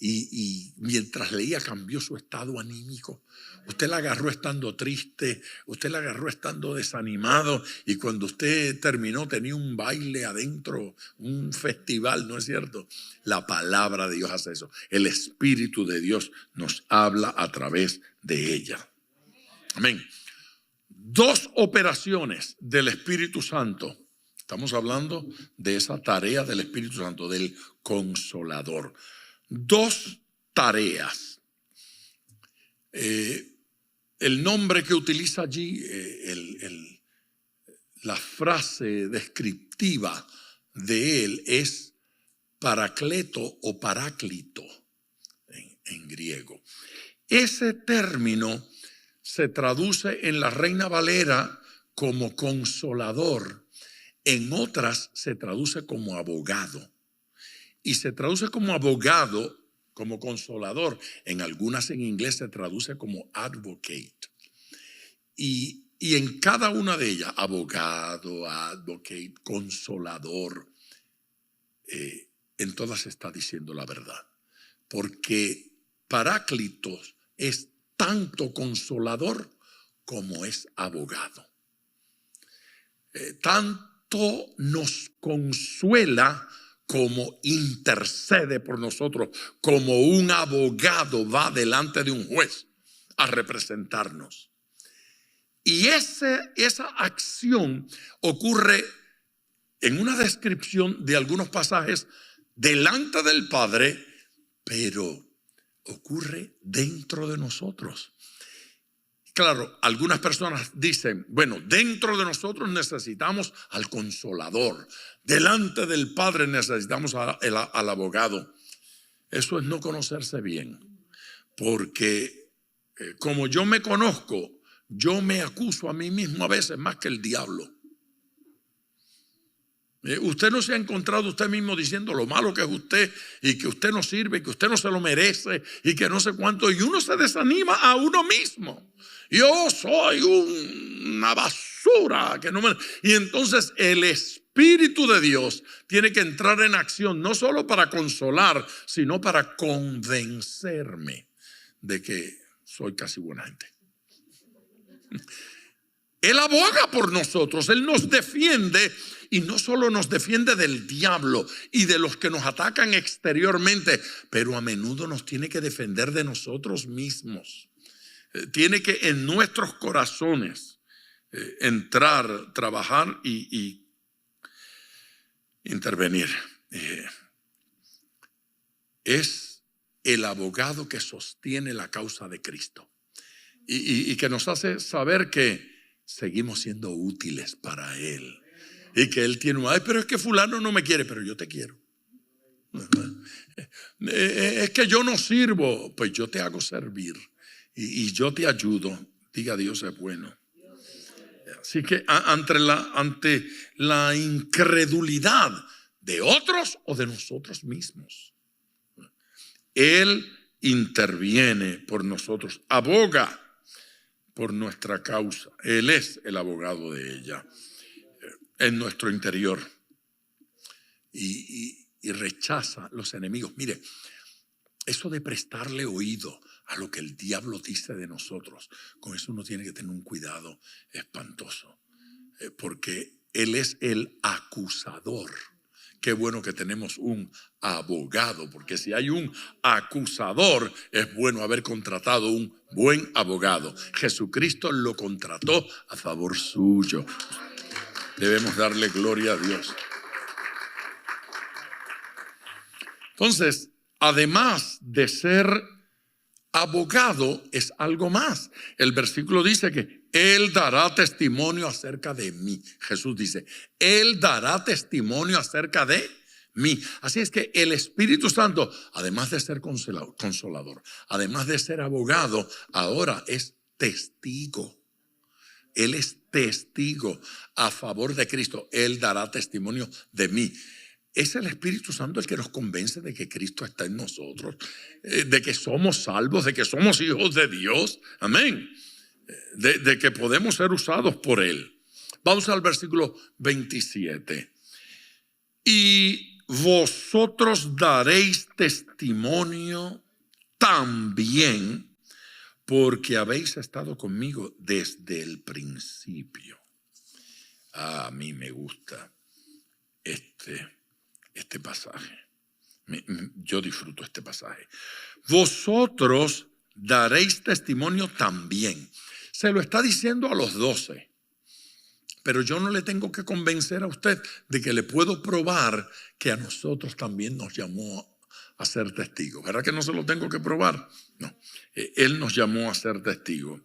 A: y mientras leía cambió su estado anímico. Usted la agarró estando triste, usted la agarró estando desanimado y cuando usted terminó tenía un baile adentro, un festival, ¿no es cierto? La palabra de Dios hace eso. El Espíritu de Dios nos habla a través de ella. Amén. Dos operaciones del Espíritu Santo. Estamos hablando de esa tarea del Espíritu Santo, del Consolador. Dos tareas. El nombre que utiliza allí, la frase descriptiva de él es paracleto o paráclito en griego. Ese término se traduce en la Reina Valera como consolador, en otras se traduce como abogado. Y se traduce como abogado, como consolador. En algunas en inglés se traduce como advocate. Y en cada una de ellas, abogado, advocate, consolador, en todas se está diciendo la verdad. Porque Paráclitos es tanto consolador como es abogado. Tanto nos consuela como intercede por nosotros, como un abogado va delante de un juez a representarnos. Y esa acción ocurre en una descripción de algunos pasajes delante del Padre, pero ocurre dentro de nosotros. Claro, algunas personas dicen, bueno, dentro de nosotros necesitamos al Consolador. Delante del Padre necesitamos al abogado. Eso es no conocerse bien. Porque como yo me conozco, yo me acuso a mí mismo a veces más que el diablo. Usted no se ha encontrado usted mismo diciendo lo malo que es usted y que usted no sirve, que usted no se lo merece y que no sé cuánto. Y uno se desanima a uno mismo. Yo soy una basura que no me... Y entonces el Espíritu de Dios tiene que entrar en acción, no solo para consolar, sino para convencerme de que soy casi buena gente. Él aboga por nosotros, Él nos defiende. Y no solo nos defiende del diablo y de los que nos atacan exteriormente, pero a menudo nos tiene que defender de nosotros mismos. Tiene que en nuestros corazones entrar, trabajar y intervenir. Es el abogado que sostiene la causa de Cristo y que nos hace saber que seguimos siendo útiles para Él. Y que Él tiene, ay, pero es que fulano no me quiere, pero yo te quiero. Es que yo no sirvo, pues yo te hago servir y yo te ayudo. Diga, Dios es bueno. Así que ante la incredulidad de otros o de nosotros mismos, Él interviene por nosotros, aboga por nuestra causa. Él es el abogado de ella en nuestro interior y rechaza los enemigos. Mire, eso de prestarle oído a lo que el diablo dice de nosotros, con eso uno tiene que tener un cuidado espantoso, porque él es el acusador. Qué bueno que tenemos un abogado, porque si hay un acusador, es bueno haber contratado un buen abogado. Jesucristo lo contrató a favor suyo. Debemos darle gloria a Dios. Entonces, además de ser abogado, es algo más. El versículo dice que Él dará testimonio acerca de mí. Jesús dice, Él dará testimonio acerca de mí. Así es que el Espíritu Santo, además de ser consolador, además de ser abogado, ahora es testigo. Él es testigo a favor de Cristo. Él dará testimonio de mí. Es el Espíritu Santo el que nos convence de que Cristo está en nosotros, de que somos salvos, de que somos hijos de Dios. Amén. De que podemos ser usados por Él. Vamos al versículo 27. Y vosotros daréis testimonio también, porque habéis estado conmigo desde el principio. A mí me gusta este pasaje. Yo disfruto este pasaje. Vosotros daréis testimonio también. Se lo está diciendo a los 12. Pero yo no le tengo que convencer a usted de que le puedo probar que a nosotros también nos llamó a ser testigos. ¿Verdad que no se lo tengo que probar? No. Él nos llamó a ser testigos.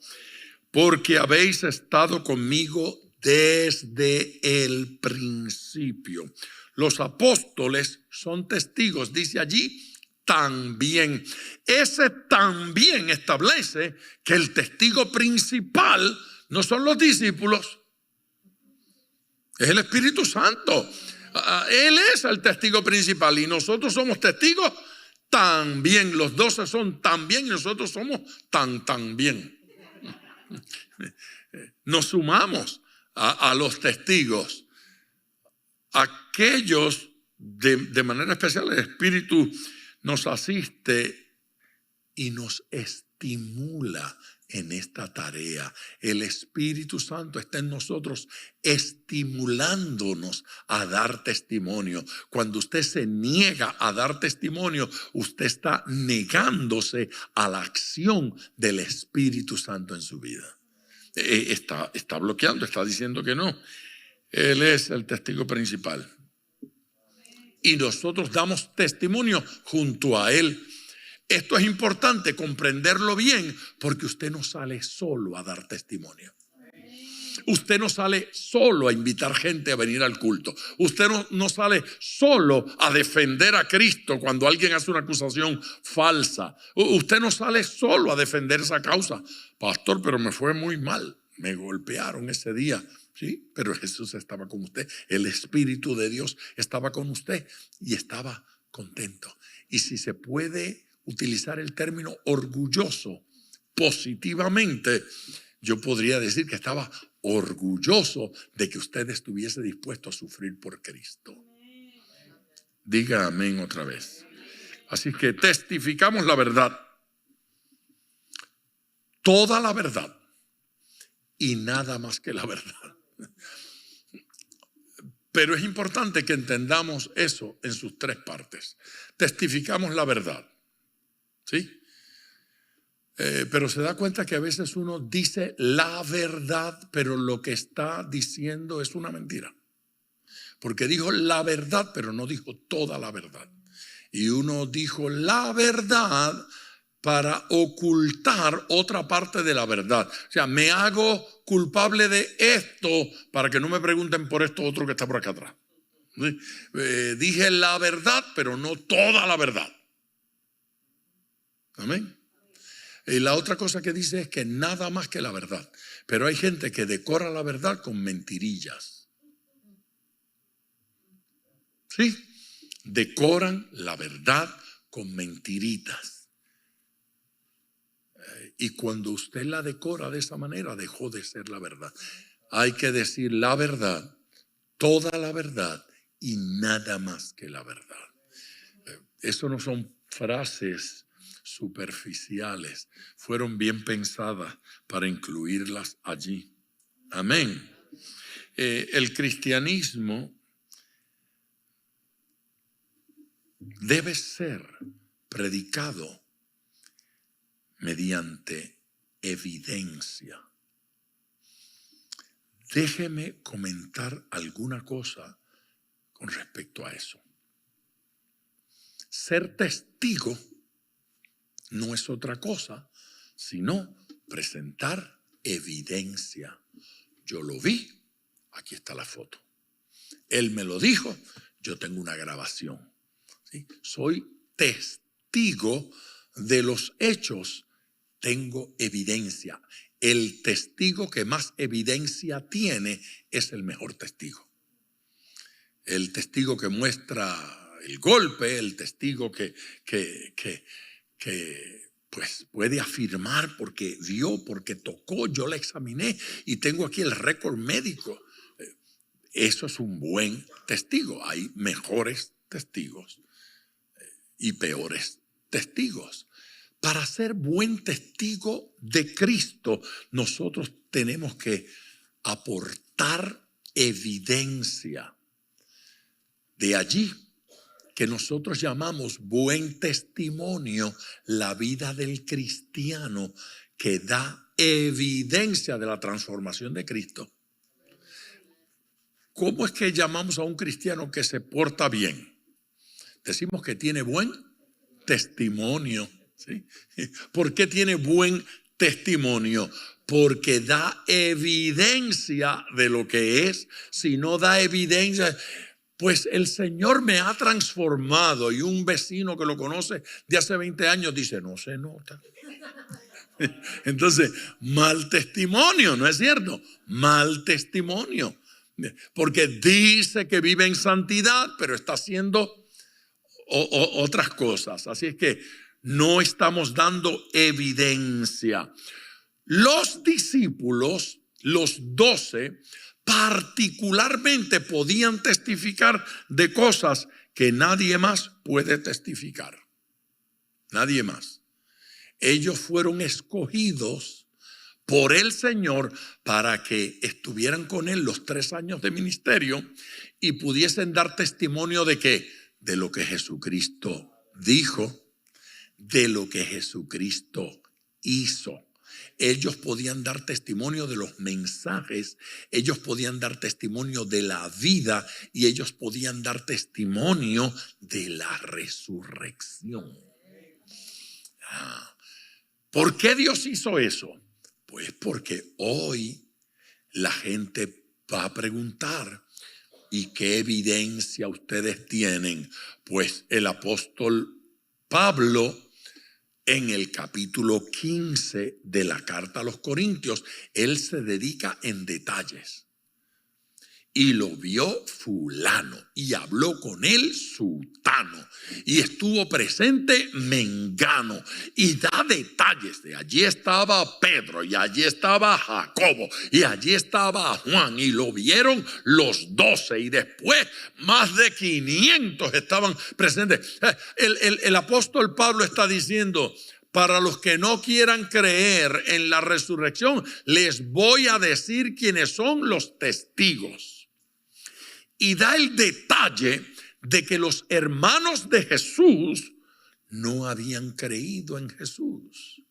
A: Porque habéis estado conmigo desde el principio. Los apóstoles son testigos, dice allí, también. Ese también establece que el testigo principal no son los discípulos, es el Espíritu Santo. Él es el testigo principal y nosotros somos testigos también. Los 12 son también y nosotros somos también. Nos sumamos a los testigos. Aquellos de manera especial, el Espíritu nos asiste y nos estimula en esta tarea. El Espíritu Santo está en nosotros estimulándonos a dar testimonio. Cuando usted se niega a dar testimonio, usted está negándose a la acción del Espíritu Santo en su vida. Está bloqueando, está diciendo que no. Él es el testigo principal. Y nosotros damos testimonio junto a Él. Esto es importante comprenderlo bien, porque usted no sale solo a dar testimonio. Usted no sale solo a invitar gente a venir al culto. Usted no sale solo a defender a Cristo cuando alguien hace una acusación falsa. Usted no sale solo a defender esa causa. Pastor, pero me fue muy mal. Me golpearon ese día. Sí, pero Jesús estaba con usted. El Espíritu de Dios estaba con usted y estaba contento. Y si se puede utilizar el término orgulloso positivamente, yo podría decir que estaba orgulloso de que usted estuviese dispuesto a sufrir por Cristo. Diga amén otra vez. Así que testificamos la verdad, toda la verdad y nada más que la verdad. Pero es importante que entendamos eso en sus tres partes. Testificamos la verdad, ¿sí? Pero se da cuenta que a veces uno dice la verdad, pero lo que está diciendo es una mentira. Porque dijo la verdad, pero no dijo toda la verdad. Y uno dijo la verdad para ocultar otra parte de la verdad. O sea, me hago culpable de esto para que no me pregunten por esto otro que está por acá atrás. ¿Sí? Dije la verdad, pero no toda la verdad. Amén. Y la otra cosa que dice es que nada más que la verdad. Pero hay gente que decora la verdad con mentirillas. ¿Sí? Decoran la verdad con mentiritas. Y cuando usted la decora de esa manera, dejó de ser la verdad. Hay que decir la verdad, toda la verdad y nada más que la verdad. Eso no son frases superficiales, fueron bien pensadas para incluirlas allí. Amén. El cristianismo debe ser predicado mediante evidencia. Déjeme comentar alguna cosa con respecto a eso. Ser testigo no es otra cosa sino presentar evidencia. Yo lo vi, aquí está la foto. Él me lo dijo, yo tengo una grabación. ¿Sí? Soy testigo de los hechos. Tengo evidencia. El testigo que más evidencia tiene es el mejor testigo. El testigo que muestra el golpe, el testigo que pues puede afirmar porque vio, porque tocó, yo la examiné y tengo aquí el récord médico. Eso es un buen testigo. Hay mejores testigos y peores testigos. Para ser buen testigo de Cristo, nosotros tenemos que aportar evidencia. De allí que nosotros llamamos buen testimonio la vida del cristiano que da evidencia de la transformación de Cristo. ¿Cómo es que llamamos a un cristiano que se porta bien? Decimos que tiene buen testimonio. ¿Sí? ¿Por qué tiene buen testimonio? Porque da evidencia de lo que es. Si no da evidencia, pues el Señor me ha transformado. Y un vecino que lo conoce de hace 20 años dice, no se nota. Entonces, mal testimonio, ¿no es cierto? Mal testimonio. Porque dice que vive en santidad, pero está haciendo otras cosas. Así es que no estamos dando evidencia. Los discípulos, los 12, particularmente podían testificar de cosas que nadie más puede testificar. Nadie más. Ellos fueron escogidos por el Señor para que estuvieran con Él los 3 años de ministerio y pudiesen dar testimonio de que, de lo que Jesucristo dijo, de lo que Jesucristo hizo. Ellos podían dar testimonio de los mensajes, ellos podían dar testimonio de la vida y ellos podían dar testimonio de la resurrección. ¿Por qué Dios hizo eso? Pues porque hoy la gente va a preguntar, ¿y qué evidencia ustedes tienen? Pues el apóstol Pablo, en el capítulo 15 de la carta a los Corintios, él se dedica en detalles y lo vio fulano y habló con él sutano y estuvo presente mengano y da detalles de allí estaba Pedro y allí estaba Jacobo y allí estaba Juan y lo vieron los 12 y después más de 500 estaban presentes. El apóstol Pablo está diciendo: para los que no quieran creer en la resurrección, les voy a decir quiénes son los testigos. Y da el detalle de que los hermanos de Jesús no habían creído en Jesús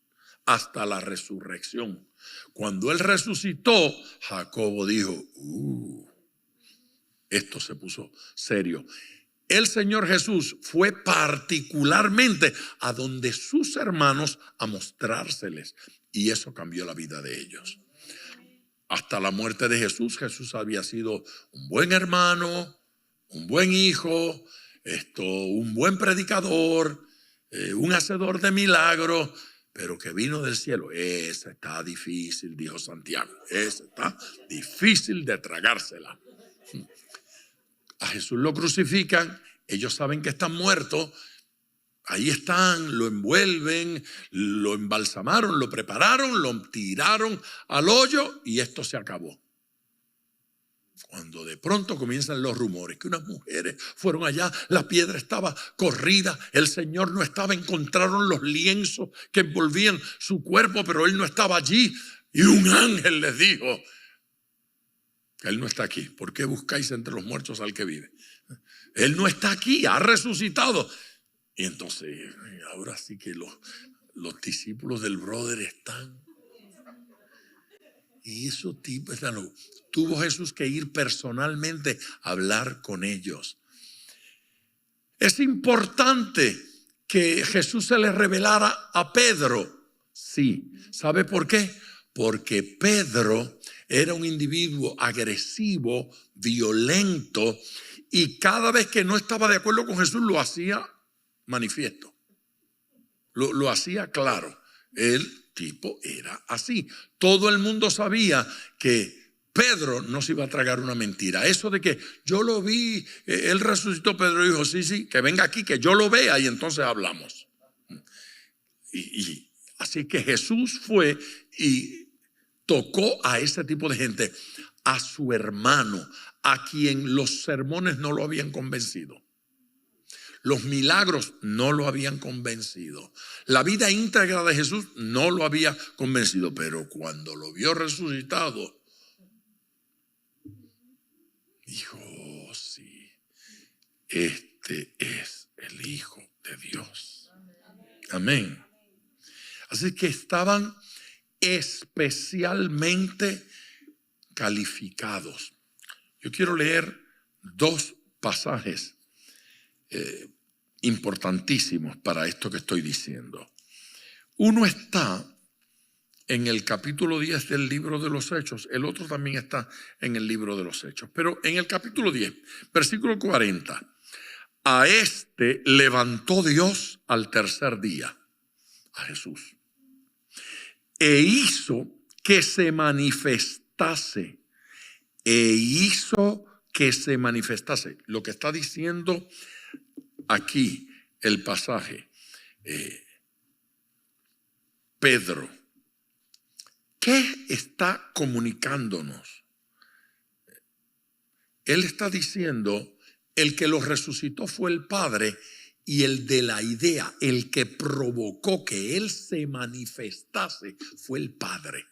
A: hasta la resurrección. Cuando él resucitó, Jacobo dijo: esto se puso serio. El Señor Jesús fue particularmente a donde sus hermanos a mostrárseles, y eso cambió la vida de ellos. Hasta la muerte de Jesús, Jesús había sido un buen hermano, un buen hijo, un buen predicador, un hacedor de milagros, pero que vino del cielo. Esa está difícil, dijo Santiago. Esa está difícil de tragársela. A Jesús lo crucifican, ellos saben que está muerto. Ahí están, lo envuelven, lo embalsamaron, lo prepararon, lo tiraron al hoyo y esto se acabó. Cuando de pronto comienzan los rumores que unas mujeres fueron allá, la piedra estaba corrida, el Señor no estaba, encontraron los lienzos que envolvían su cuerpo, pero Él no estaba allí. Y un ángel les dijo: Él no está aquí. ¿Por qué buscáis entre los muertos al que vive? Él no está aquí, ha resucitado. Y entonces, ahora sí que los discípulos del brother están. Y esos tipos, tuvo Jesús que ir personalmente a hablar con ellos. Es importante que Jesús se le revelara a Pedro. Sí. ¿Sabe por qué? Porque Pedro era un individuo agresivo, violento, y cada vez que no estaba de acuerdo con Jesús lo hacía manifiesto, lo hacía claro. El tipo era así. Todo el mundo sabía que Pedro no se iba a tragar una mentira. Eso de que yo lo vi, él resucitó, Pedro dijo: sí, que venga aquí, que yo lo vea y entonces hablamos. Y así que Jesús fue y tocó a ese tipo de gente, a su hermano, a quien los sermones no lo habían convencido. Los milagros no lo habían convencido. La vida íntegra de Jesús no lo había convencido. Pero cuando lo vio resucitado, dijo: oh, sí, este es el Hijo de Dios. Amén. Así que estaban especialmente calificados. Yo quiero leer dos pasajes importantísimos para esto que estoy diciendo. Uno está en el capítulo 10 del libro de los Hechos, el otro también está en el libro de los Hechos, pero en el capítulo 10, versículo 40, a este levantó Dios al tercer día, a Jesús, e hizo que se manifestase, Lo que está diciendo aquí el pasaje, Pedro, ¿qué está comunicándonos? Él está diciendo: el que lo resucitó fue el Padre, y el de la idea, el que provocó que Él se manifestase, fue el Padre.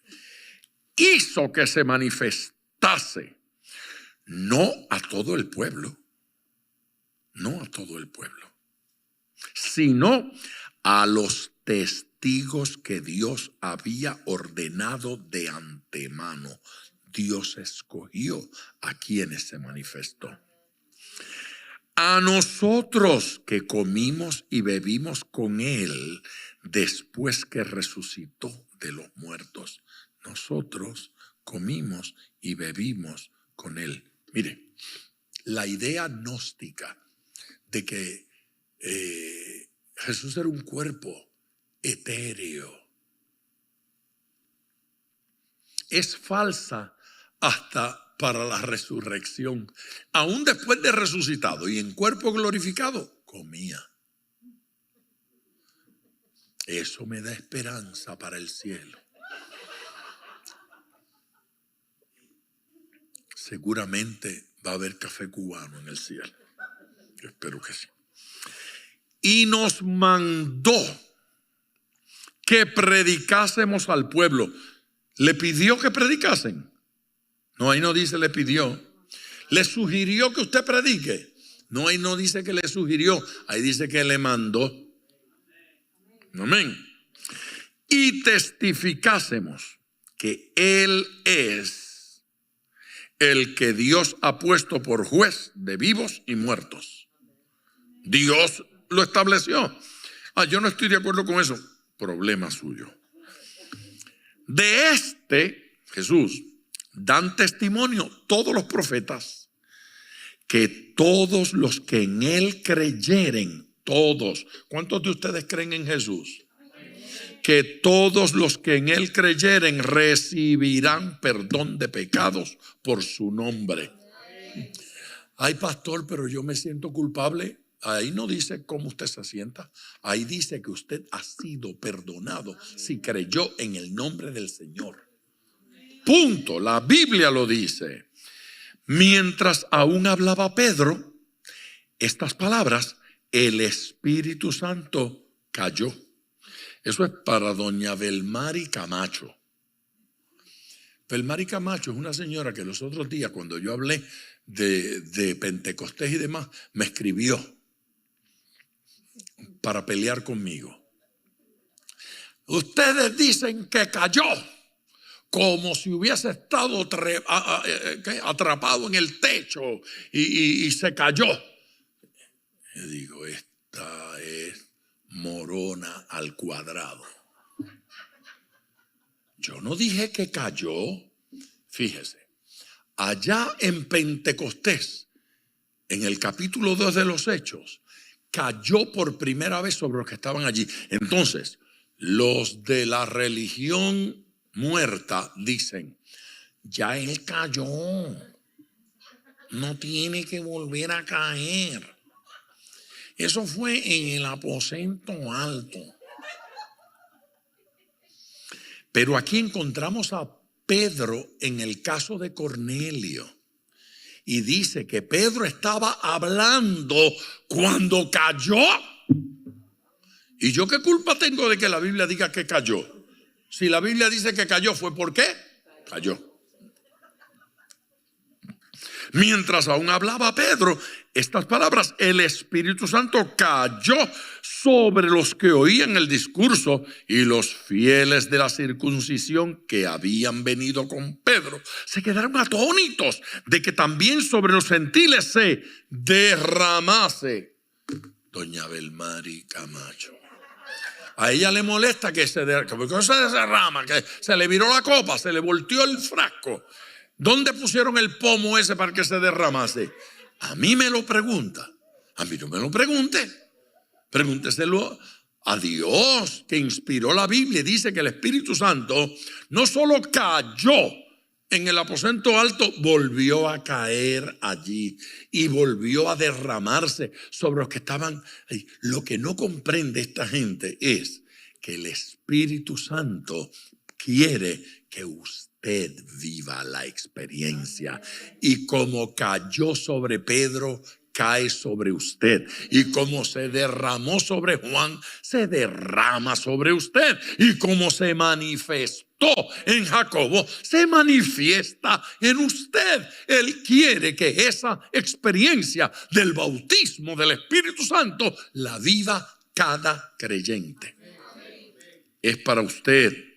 A: Hizo que se manifestase, no a todo el pueblo, sino a los testigos que Dios había ordenado de antemano. Dios escogió a quienes se manifestó. A nosotros que comimos y bebimos con Él después que resucitó de los muertos. Nosotros comimos y bebimos con Él. Mire, la idea gnóstica de que Jesús era un cuerpo etéreo es falsa hasta para la resurrección. Aún después de resucitado y en cuerpo glorificado, comía. Eso me da esperanza para el cielo. Seguramente va a haber café cubano en el cielo. Yo espero que sí. Y nos mandó que predicásemos al pueblo. ¿Le pidió que predicasen? No, ahí no dice le pidió. ¿Le sugirió que usted predique? No, ahí no dice que le sugirió. Ahí dice que le mandó. Amén. Y testificásemos que Él es el que Dios ha puesto por juez de vivos y muertos. Dios lo estableció. Yo no estoy de acuerdo con eso. Problema suyo. De Jesús, dan testimonio todos los profetas, que todos los que en Él creyeren, todos. ¿Cuántos de ustedes creen en Jesús? Que todos los que en Él creyeren recibirán perdón de pecados por su nombre. Ay, pastor, pero yo me siento culpable. Ahí no dice cómo usted se sienta. Ahí dice que usted ha sido perdonado si creyó en el nombre del Señor. Punto. La Biblia lo dice. Mientras aún hablaba Pedro estas palabras, el Espíritu Santo cayó. Eso es para doña Belmari Camacho. Belmari Camacho es una señora que los otros días, cuando yo hablé de Pentecostés y demás, me escribió para pelear conmigo. Ustedes dicen que cayó, como si hubiese estado atrapado en el techo y se cayó. Yo digo, esta es morona al cuadrado. Yo no dije que cayó. Fíjese, allá en Pentecostés, en el capítulo 2 de los Hechos, cayó por primera vez sobre los que estaban allí. Entonces, los de la religión muerta dicen, ya él cayó, no tiene que volver a caer. Eso fue en el aposento alto. Pero aquí encontramos a Pedro en el caso de Cornelio. Y dice que Pedro estaba hablando cuando cayó. ¿Y yo qué culpa tengo de que la Biblia diga que cayó? Si la Biblia dice que cayó, ¿fue por qué? Cayó. Mientras aún hablaba Pedro estas palabras, el Espíritu Santo cayó sobre los que oían el discurso, y los fieles de la circuncisión que habían venido con Pedro se quedaron atónitos de que también sobre los gentiles se derramase. Doña Belmari Camacho. A ella le molesta que se derrama, que se le viró la copa, se le volteó el frasco. ¿Dónde pusieron el pomo ese para que se derramase? A mí me lo pregunta. A mí no me lo pregunte. Pregúnteselo a Dios, que inspiró la Biblia. Dice que el Espíritu Santo no solo cayó en el aposento alto, volvió a caer allí y volvió a derramarse sobre los que estaban ahí. Lo que no comprende esta gente es que el Espíritu Santo quiere que usted viva la experiencia, y como cayó sobre Pedro, cae sobre usted, y como se derramó sobre Juan, se derrama sobre usted, y como se manifestó en Jacobo, se manifiesta en usted. Él quiere que esa experiencia del bautismo del Espíritu Santo la viva cada creyente. Es para usted.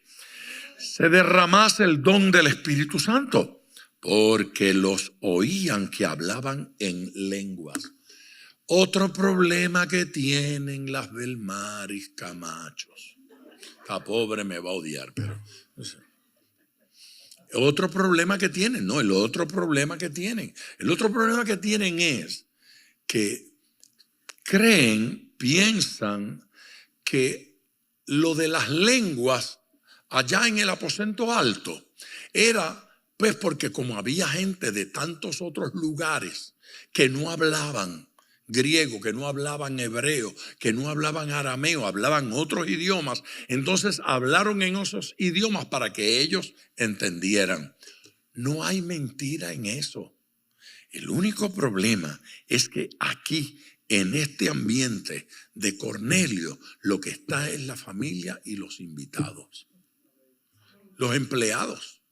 A: Se derramase el don del Espíritu Santo, porque los oían que hablaban en lenguas. Otro problema que tienen las Belmaris Camachos. Esta pobre me va a odiar, pero no sé. Otro problema que tienen, el otro problema que tienen es que piensan que lo de las lenguas allá en el aposento alto era Pues porque como había gente de tantos otros lugares que no hablaban griego, que no hablaban hebreo, que no hablaban arameo, hablaban otros idiomas, entonces hablaron en esos idiomas para que ellos entendieran. No hay mentira en eso. El único problema es que aquí, en este ambiente de Cornelio, lo que está es la familia y los invitados, los empleados.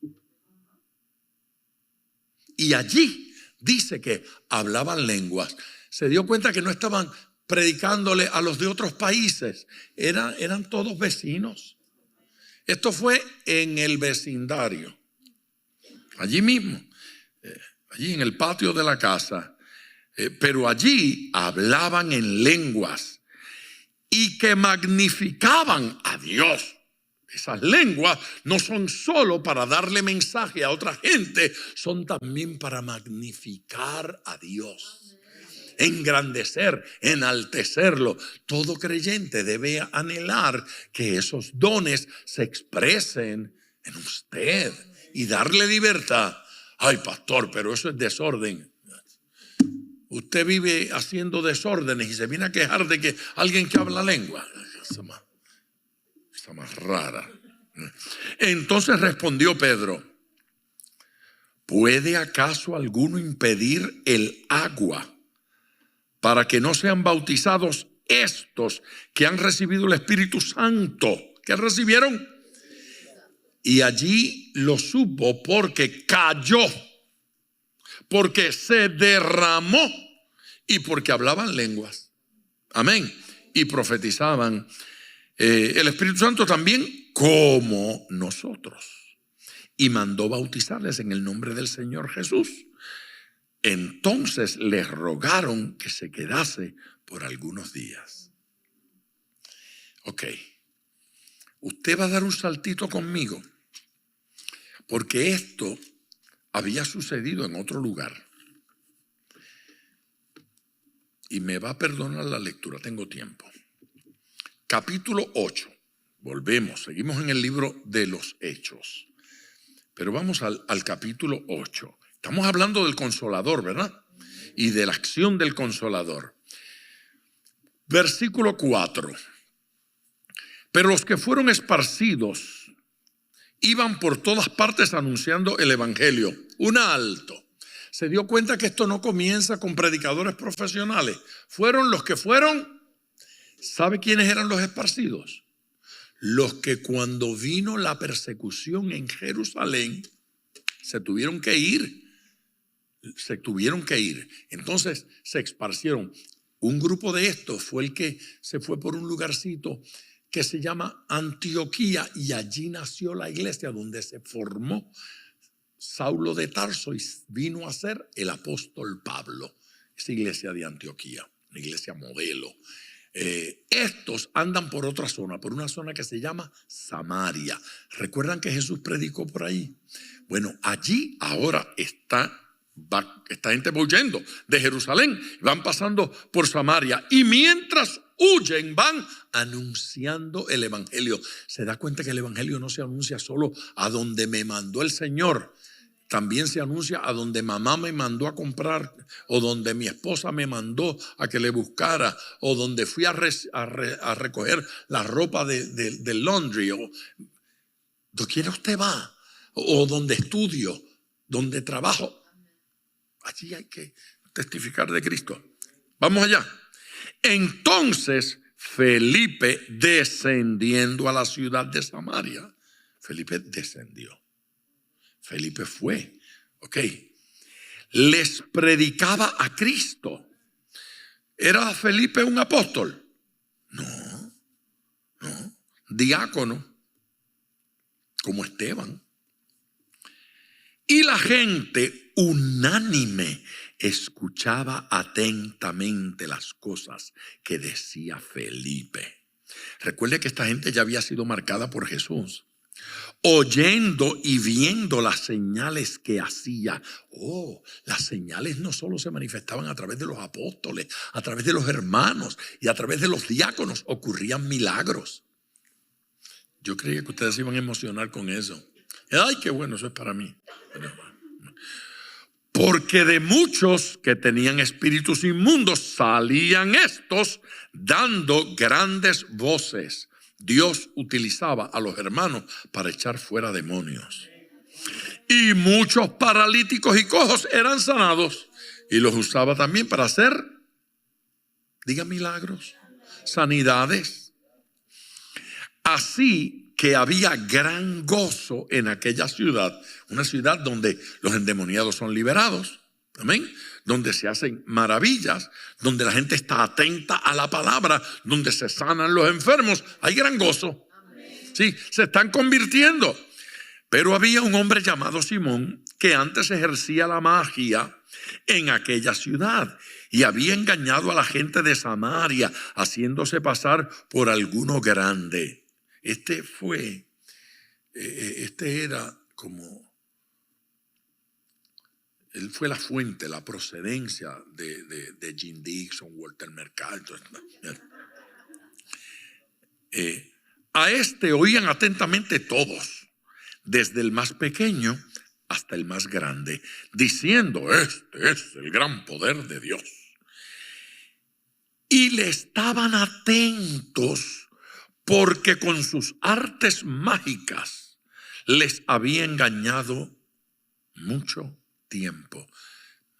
A: Y allí dice que hablaban lenguas. Se dio cuenta que no estaban predicándole a los de otros países, eran todos vecinos. Esto fue en el vecindario, allí mismo, allí en el patio de la casa. Pero allí hablaban en lenguas y que magnificaban a Dios. Esas lenguas no son solo para darle mensaje a otra gente, son también para magnificar a Dios, engrandecer, enaltecerlo. Todo creyente debe anhelar que esos dones se expresen en usted y darle libertad. Ay, pastor, pero eso es desorden. Usted vive haciendo desórdenes y se viene a quejar de que alguien que habla lengua. Está más rara. Entonces respondió Pedro: ¿puede acaso alguno impedir el agua para que no sean bautizados estos que han recibido el Espíritu Santo? ¿Qué recibieron? Y allí lo supo porque cayó, porque se derramó y porque hablaban lenguas. Amén. Y profetizaban. El Espíritu Santo también como nosotros. Y mandó bautizarles en el nombre del Señor Jesús. Entonces les rogaron que se quedase por algunos días. Ok. Usted va a dar un saltito conmigo, porque esto había sucedido en otro lugar. Y me va a perdonar la lectura, tengo tiempo. Capítulo 8. Volvemos, seguimos en el libro de los Hechos. Pero vamos al capítulo 8. Estamos hablando del Consolador, ¿verdad? Y de la acción del Consolador. Versículo 4. Pero los que fueron esparcidos iban por todas partes anunciando el evangelio. Un alto. Se dio cuenta que esto no comienza con predicadores profesionales. Fueron los que fueron. ¿Sabe quiénes eran los esparcidos? Los que cuando vino la persecución en Jerusalén se tuvieron que ir. Entonces se esparcieron. Un grupo de estos fue el que se fue por un lugarcito que se llama Antioquía, y allí nació la iglesia donde se formó Saulo de Tarso y vino a ser el apóstol Pablo. Esa iglesia de Antioquía, una iglesia modelo. Estos andan por otra zona, por una zona que se llama Samaria. ¿Recuerdan que Jesús predicó por ahí? Bueno, allí ahora esta gente va huyendo de Jerusalén, van pasando por Samaria, y mientras huyen van anunciando el evangelio. Se da cuenta que el evangelio no se anuncia solo a donde me mandó el Señor, también se anuncia a donde mamá me mandó a comprar, o donde mi esposa me mandó a que le buscara, o donde fui a recoger la ropa del laundry, o donde quiera usted va, o donde estudio, donde trabajo. Allí hay que testificar de Cristo. Vamos allá. Entonces Felipe, descendiendo a la ciudad de Samaria, Felipe descendió. Felipe fue, ok. Les predicaba a Cristo. ¿Era Felipe un apóstol? No. Diácono, como Esteban. Y la gente unánime escuchaba atentamente las cosas que decía Felipe. Recuerde que esta gente ya había sido marcada por Jesús, oyendo y viendo las señales que hacía. Las señales no solo se manifestaban a través de los apóstoles, a través de los hermanos y a través de los diáconos ocurrían milagros. Yo creía que ustedes se iban a emocionar con eso. Ay, qué bueno, eso es para mí. Porque de muchos que tenían espíritus inmundos salían estos dando grandes voces. Dios utilizaba a los hermanos para echar fuera demonios. Y muchos paralíticos y cojos eran sanados. Y los usaba también para hacer, diga, milagros, sanidades. Así que había gran gozo en aquella ciudad, una ciudad donde los endemoniados son liberados, amén, donde se hacen maravillas, donde la gente está atenta a la palabra, donde se sanan los enfermos. Hay gran gozo. Sí, se están convirtiendo. Pero había un hombre llamado Simón que antes ejercía la magia en aquella ciudad y había engañado a la gente de Samaria, haciéndose pasar por alguno grande. Este era como, él fue la fuente, la procedencia de Jim Dixon, Walter Mercado. A este oían atentamente todos, desde el más pequeño hasta el más grande, diciendo: este es el gran poder de Dios. Y le estaban atentos porque con sus artes mágicas les había engañado mucho tiempo.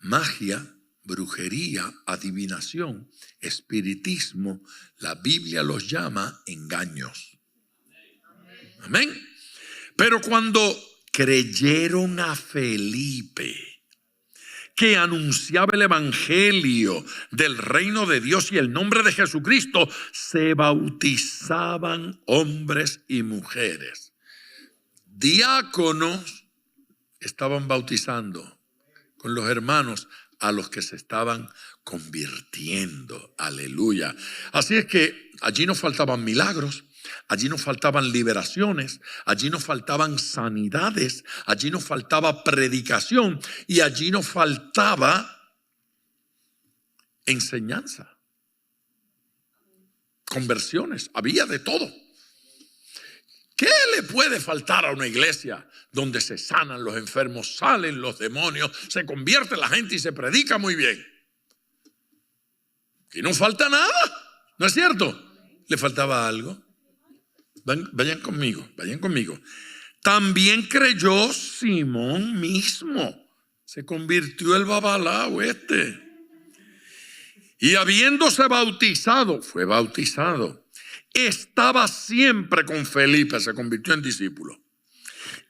A: Magia, brujería, adivinación, espiritismo, la Biblia los llama engaños. Amén. Pero cuando creyeron a Felipe, que anunciaba el evangelio del reino de Dios y el nombre de Jesucristo, se bautizaban hombres y mujeres. Diáconos estaban bautizando con los hermanos a los que se estaban convirtiendo. Aleluya. Así es que allí no faltaban milagros. Allí no faltaban liberaciones, allí no faltaban sanidades, allí no faltaba predicación y allí no faltaba enseñanza, conversiones, había de todo. ¿Qué le puede faltar a una iglesia donde se sanan los enfermos, salen los demonios, se convierte la gente y se predica muy bien? Y no falta nada, ¿no es cierto? ¿Le faltaba algo? Vayan conmigo. También creyó Simón mismo. Se convirtió el babalao Y habiéndose bautizado, fue bautizado. Estaba siempre con Felipe, se convirtió en discípulo.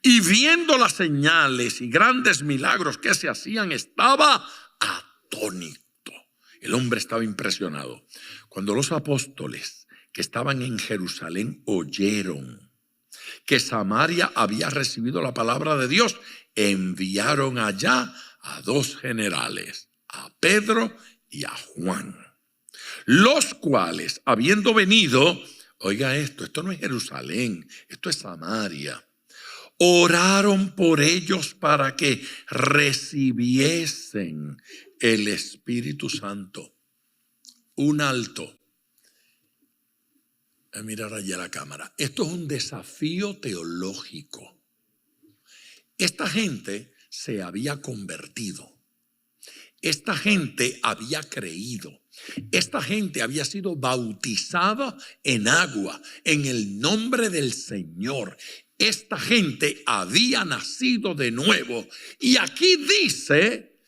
A: Y viendo las señales y grandes milagros que se hacían, estaba atónito. El hombre estaba impresionado. Cuando los apóstoles que estaban en Jerusalén oyeron que Samaria había recibido la palabra de Dios, enviaron allá a 2 generales, a Pedro y a Juan, los cuales, habiendo venido, oiga esto no es Jerusalén, esto es Samaria, oraron por ellos para que recibiesen el Espíritu Santo. Un alto. A mirar allá la cámara. Esto es un desafío teológico. Esta gente se había convertido. Esta gente había creído. Esta gente había sido bautizada en agua, en el nombre del Señor. Esta gente había nacido de nuevo. Y aquí dice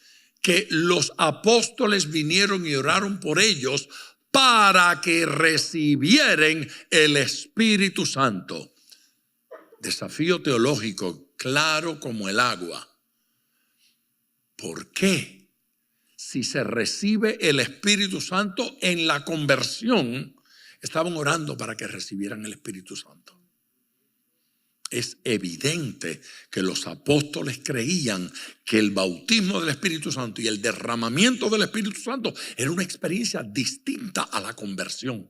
A: que los apóstoles vinieron y oraron por ellos para que recibieran el Espíritu Santo. Desafío teológico, claro como el agua. ¿Por qué? Si se recibe el Espíritu Santo en la conversión, estaban orando para que recibieran el Espíritu Santo. Es evidente que los apóstoles creían que el bautismo del Espíritu Santo y el derramamiento del Espíritu Santo era una experiencia distinta a la conversión.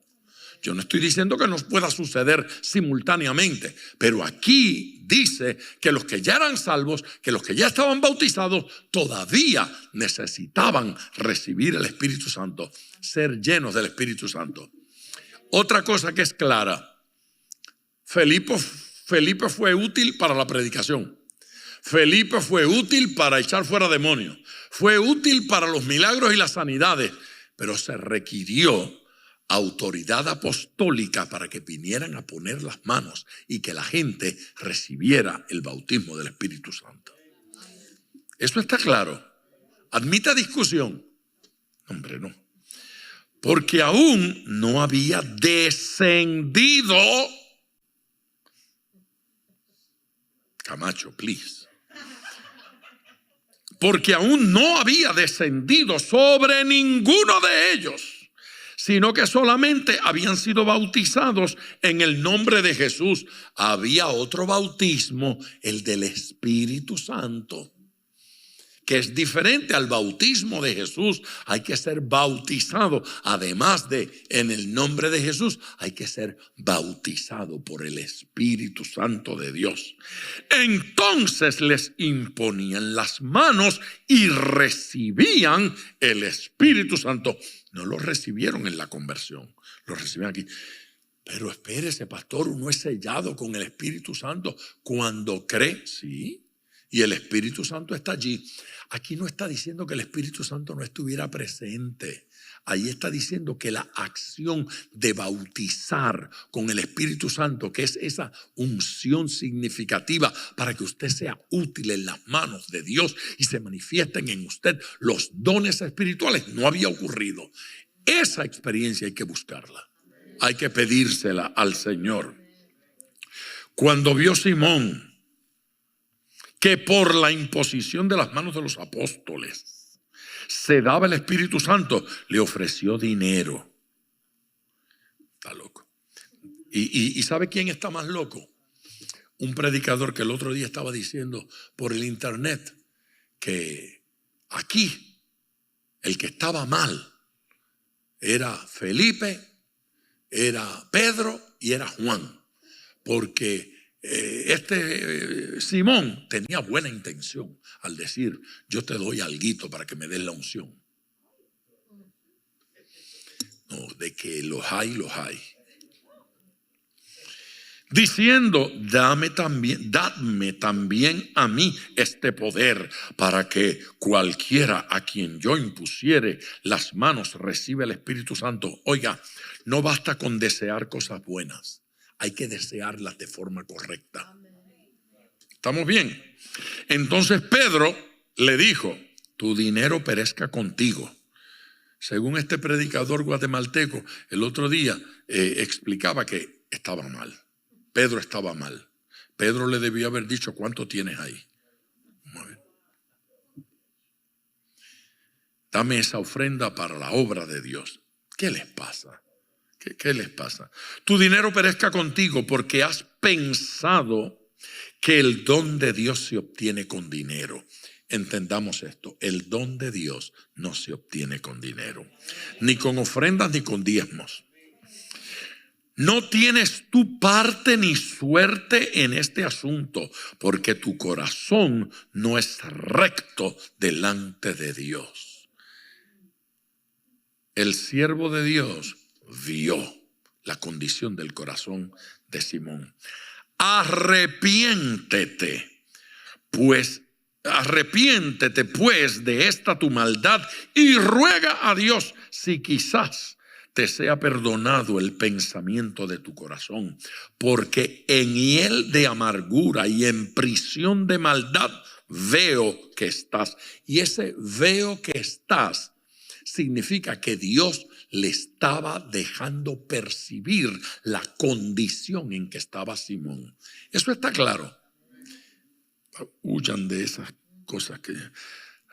A: Yo no estoy diciendo que no pueda suceder simultáneamente, pero aquí dice que los que ya eran salvos, que los que ya estaban bautizados, todavía necesitaban recibir el Espíritu Santo, ser llenos del Espíritu Santo. Otra cosa que es clara, Felipe fue útil para la predicación, Felipe fue útil para echar fuera demonios, fue útil para los milagros y las sanidades, pero se requirió autoridad apostólica para que vinieran a poner las manos y que la gente recibiera el bautismo del Espíritu Santo. Eso está claro. ¿Admite discusión? Hombre, no. Porque aún no había descendido. Camacho, please. Porque aún no había descendido sobre ninguno de ellos, sino que solamente habían sido bautizados en el nombre de Jesús. Había otro bautismo, el del Espíritu Santo, que es diferente al bautismo de Jesús. Hay que ser bautizado, además de en el nombre de Jesús, hay que ser bautizado por el Espíritu Santo de Dios. Entonces les imponían las manos y recibían el Espíritu Santo. No lo recibieron en la conversión, lo recibían aquí. Pero espérese, pastor, uno es sellado con el Espíritu Santo cuando cree, sí. Y el Espíritu Santo está allí. Aquí no está diciendo que el Espíritu Santo no estuviera presente. Ahí está diciendo que la acción de bautizar con el Espíritu Santo, que es esa unción significativa para que usted sea útil en las manos de Dios y se manifiesten en usted los dones espirituales, no había ocurrido. Esa experiencia hay que buscarla. Hay que pedírsela al Señor. Cuando vio Simón que por la imposición de las manos de los apóstoles se daba el Espíritu Santo, le ofreció dinero. Está loco. ¿Y sabe quién está más loco? Un predicador que el otro día estaba diciendo por el internet que aquí el que estaba mal era Felipe, era Pedro y era Juan, porque Simón tenía buena intención al decir: yo te doy alguito para que me des la unción. No, de que los hay, los hay. Diciendo: dadme también a mí este poder, para que cualquiera a quien yo impusiere las manos reciba el Espíritu Santo. Oiga, no basta con desear cosas buenas. Hay que desearlas de forma correcta. ¿Estamos bien? Entonces Pedro le dijo: tu dinero perezca contigo. Según este predicador guatemalteco, el otro día explicaba que estaba mal. Pedro estaba mal. Pedro le debió haber dicho: ¿cuánto tienes ahí? Vamos a ver. Dame esa ofrenda para la obra de Dios. ¿Qué les pasa? ¿Qué les pasa? Tu dinero perezca contigo porque has pensado que el don de Dios se obtiene con dinero. Entendamos esto: el don de Dios no se obtiene con dinero, ni con ofrendas ni con diezmos. No tienes tu parte ni suerte en este asunto, porque tu corazón no es recto delante de Dios. El siervo de Dios vio la condición del corazón de Simón. Arrepiéntete pues de esta tu maldad y ruega a Dios si quizás te sea perdonado el pensamiento de tu corazón, porque en hiel de amargura y en prisión de maldad veo que estás. Y ese veo que estás significa que Dios le estaba dejando percibir la condición en que estaba Simón. Eso está claro. Huyan de esas cosas que...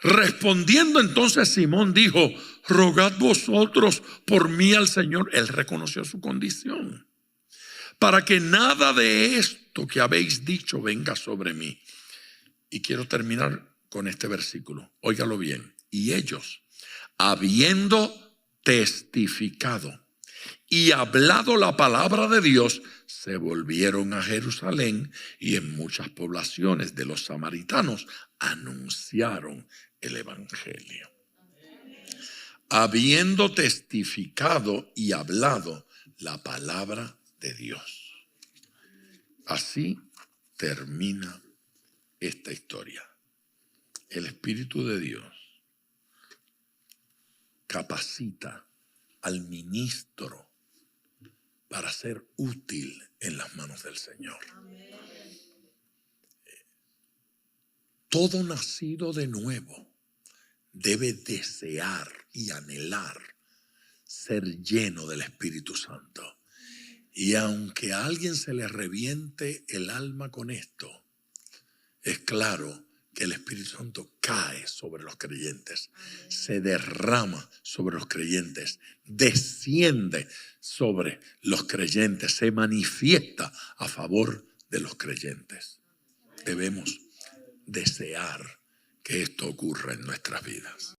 A: Respondiendo entonces Simón dijo: rogad vosotros por mí al Señor. Él reconoció su condición, para que nada de esto que habéis dicho venga sobre mí. Y quiero terminar con este versículo. Óigalo bien. Y ellos, habiendo testificado y hablado la palabra de Dios, se volvieron a Jerusalén, y en muchas poblaciones de los samaritanos anunciaron el evangelio. Habiendo testificado y hablado la palabra de Dios. Así termina esta historia. El Espíritu de Dios capacita al ministro para ser útil en las manos del Señor. Todo nacido de nuevo debe desear y anhelar ser lleno del Espíritu Santo. Y aunque a alguien se le reviente el alma con esto, es claro que el Espíritu Santo cae sobre los creyentes, se derrama sobre los creyentes, desciende sobre los creyentes, se manifiesta a favor de los creyentes. Debemos desear que esto ocurra en nuestras vidas.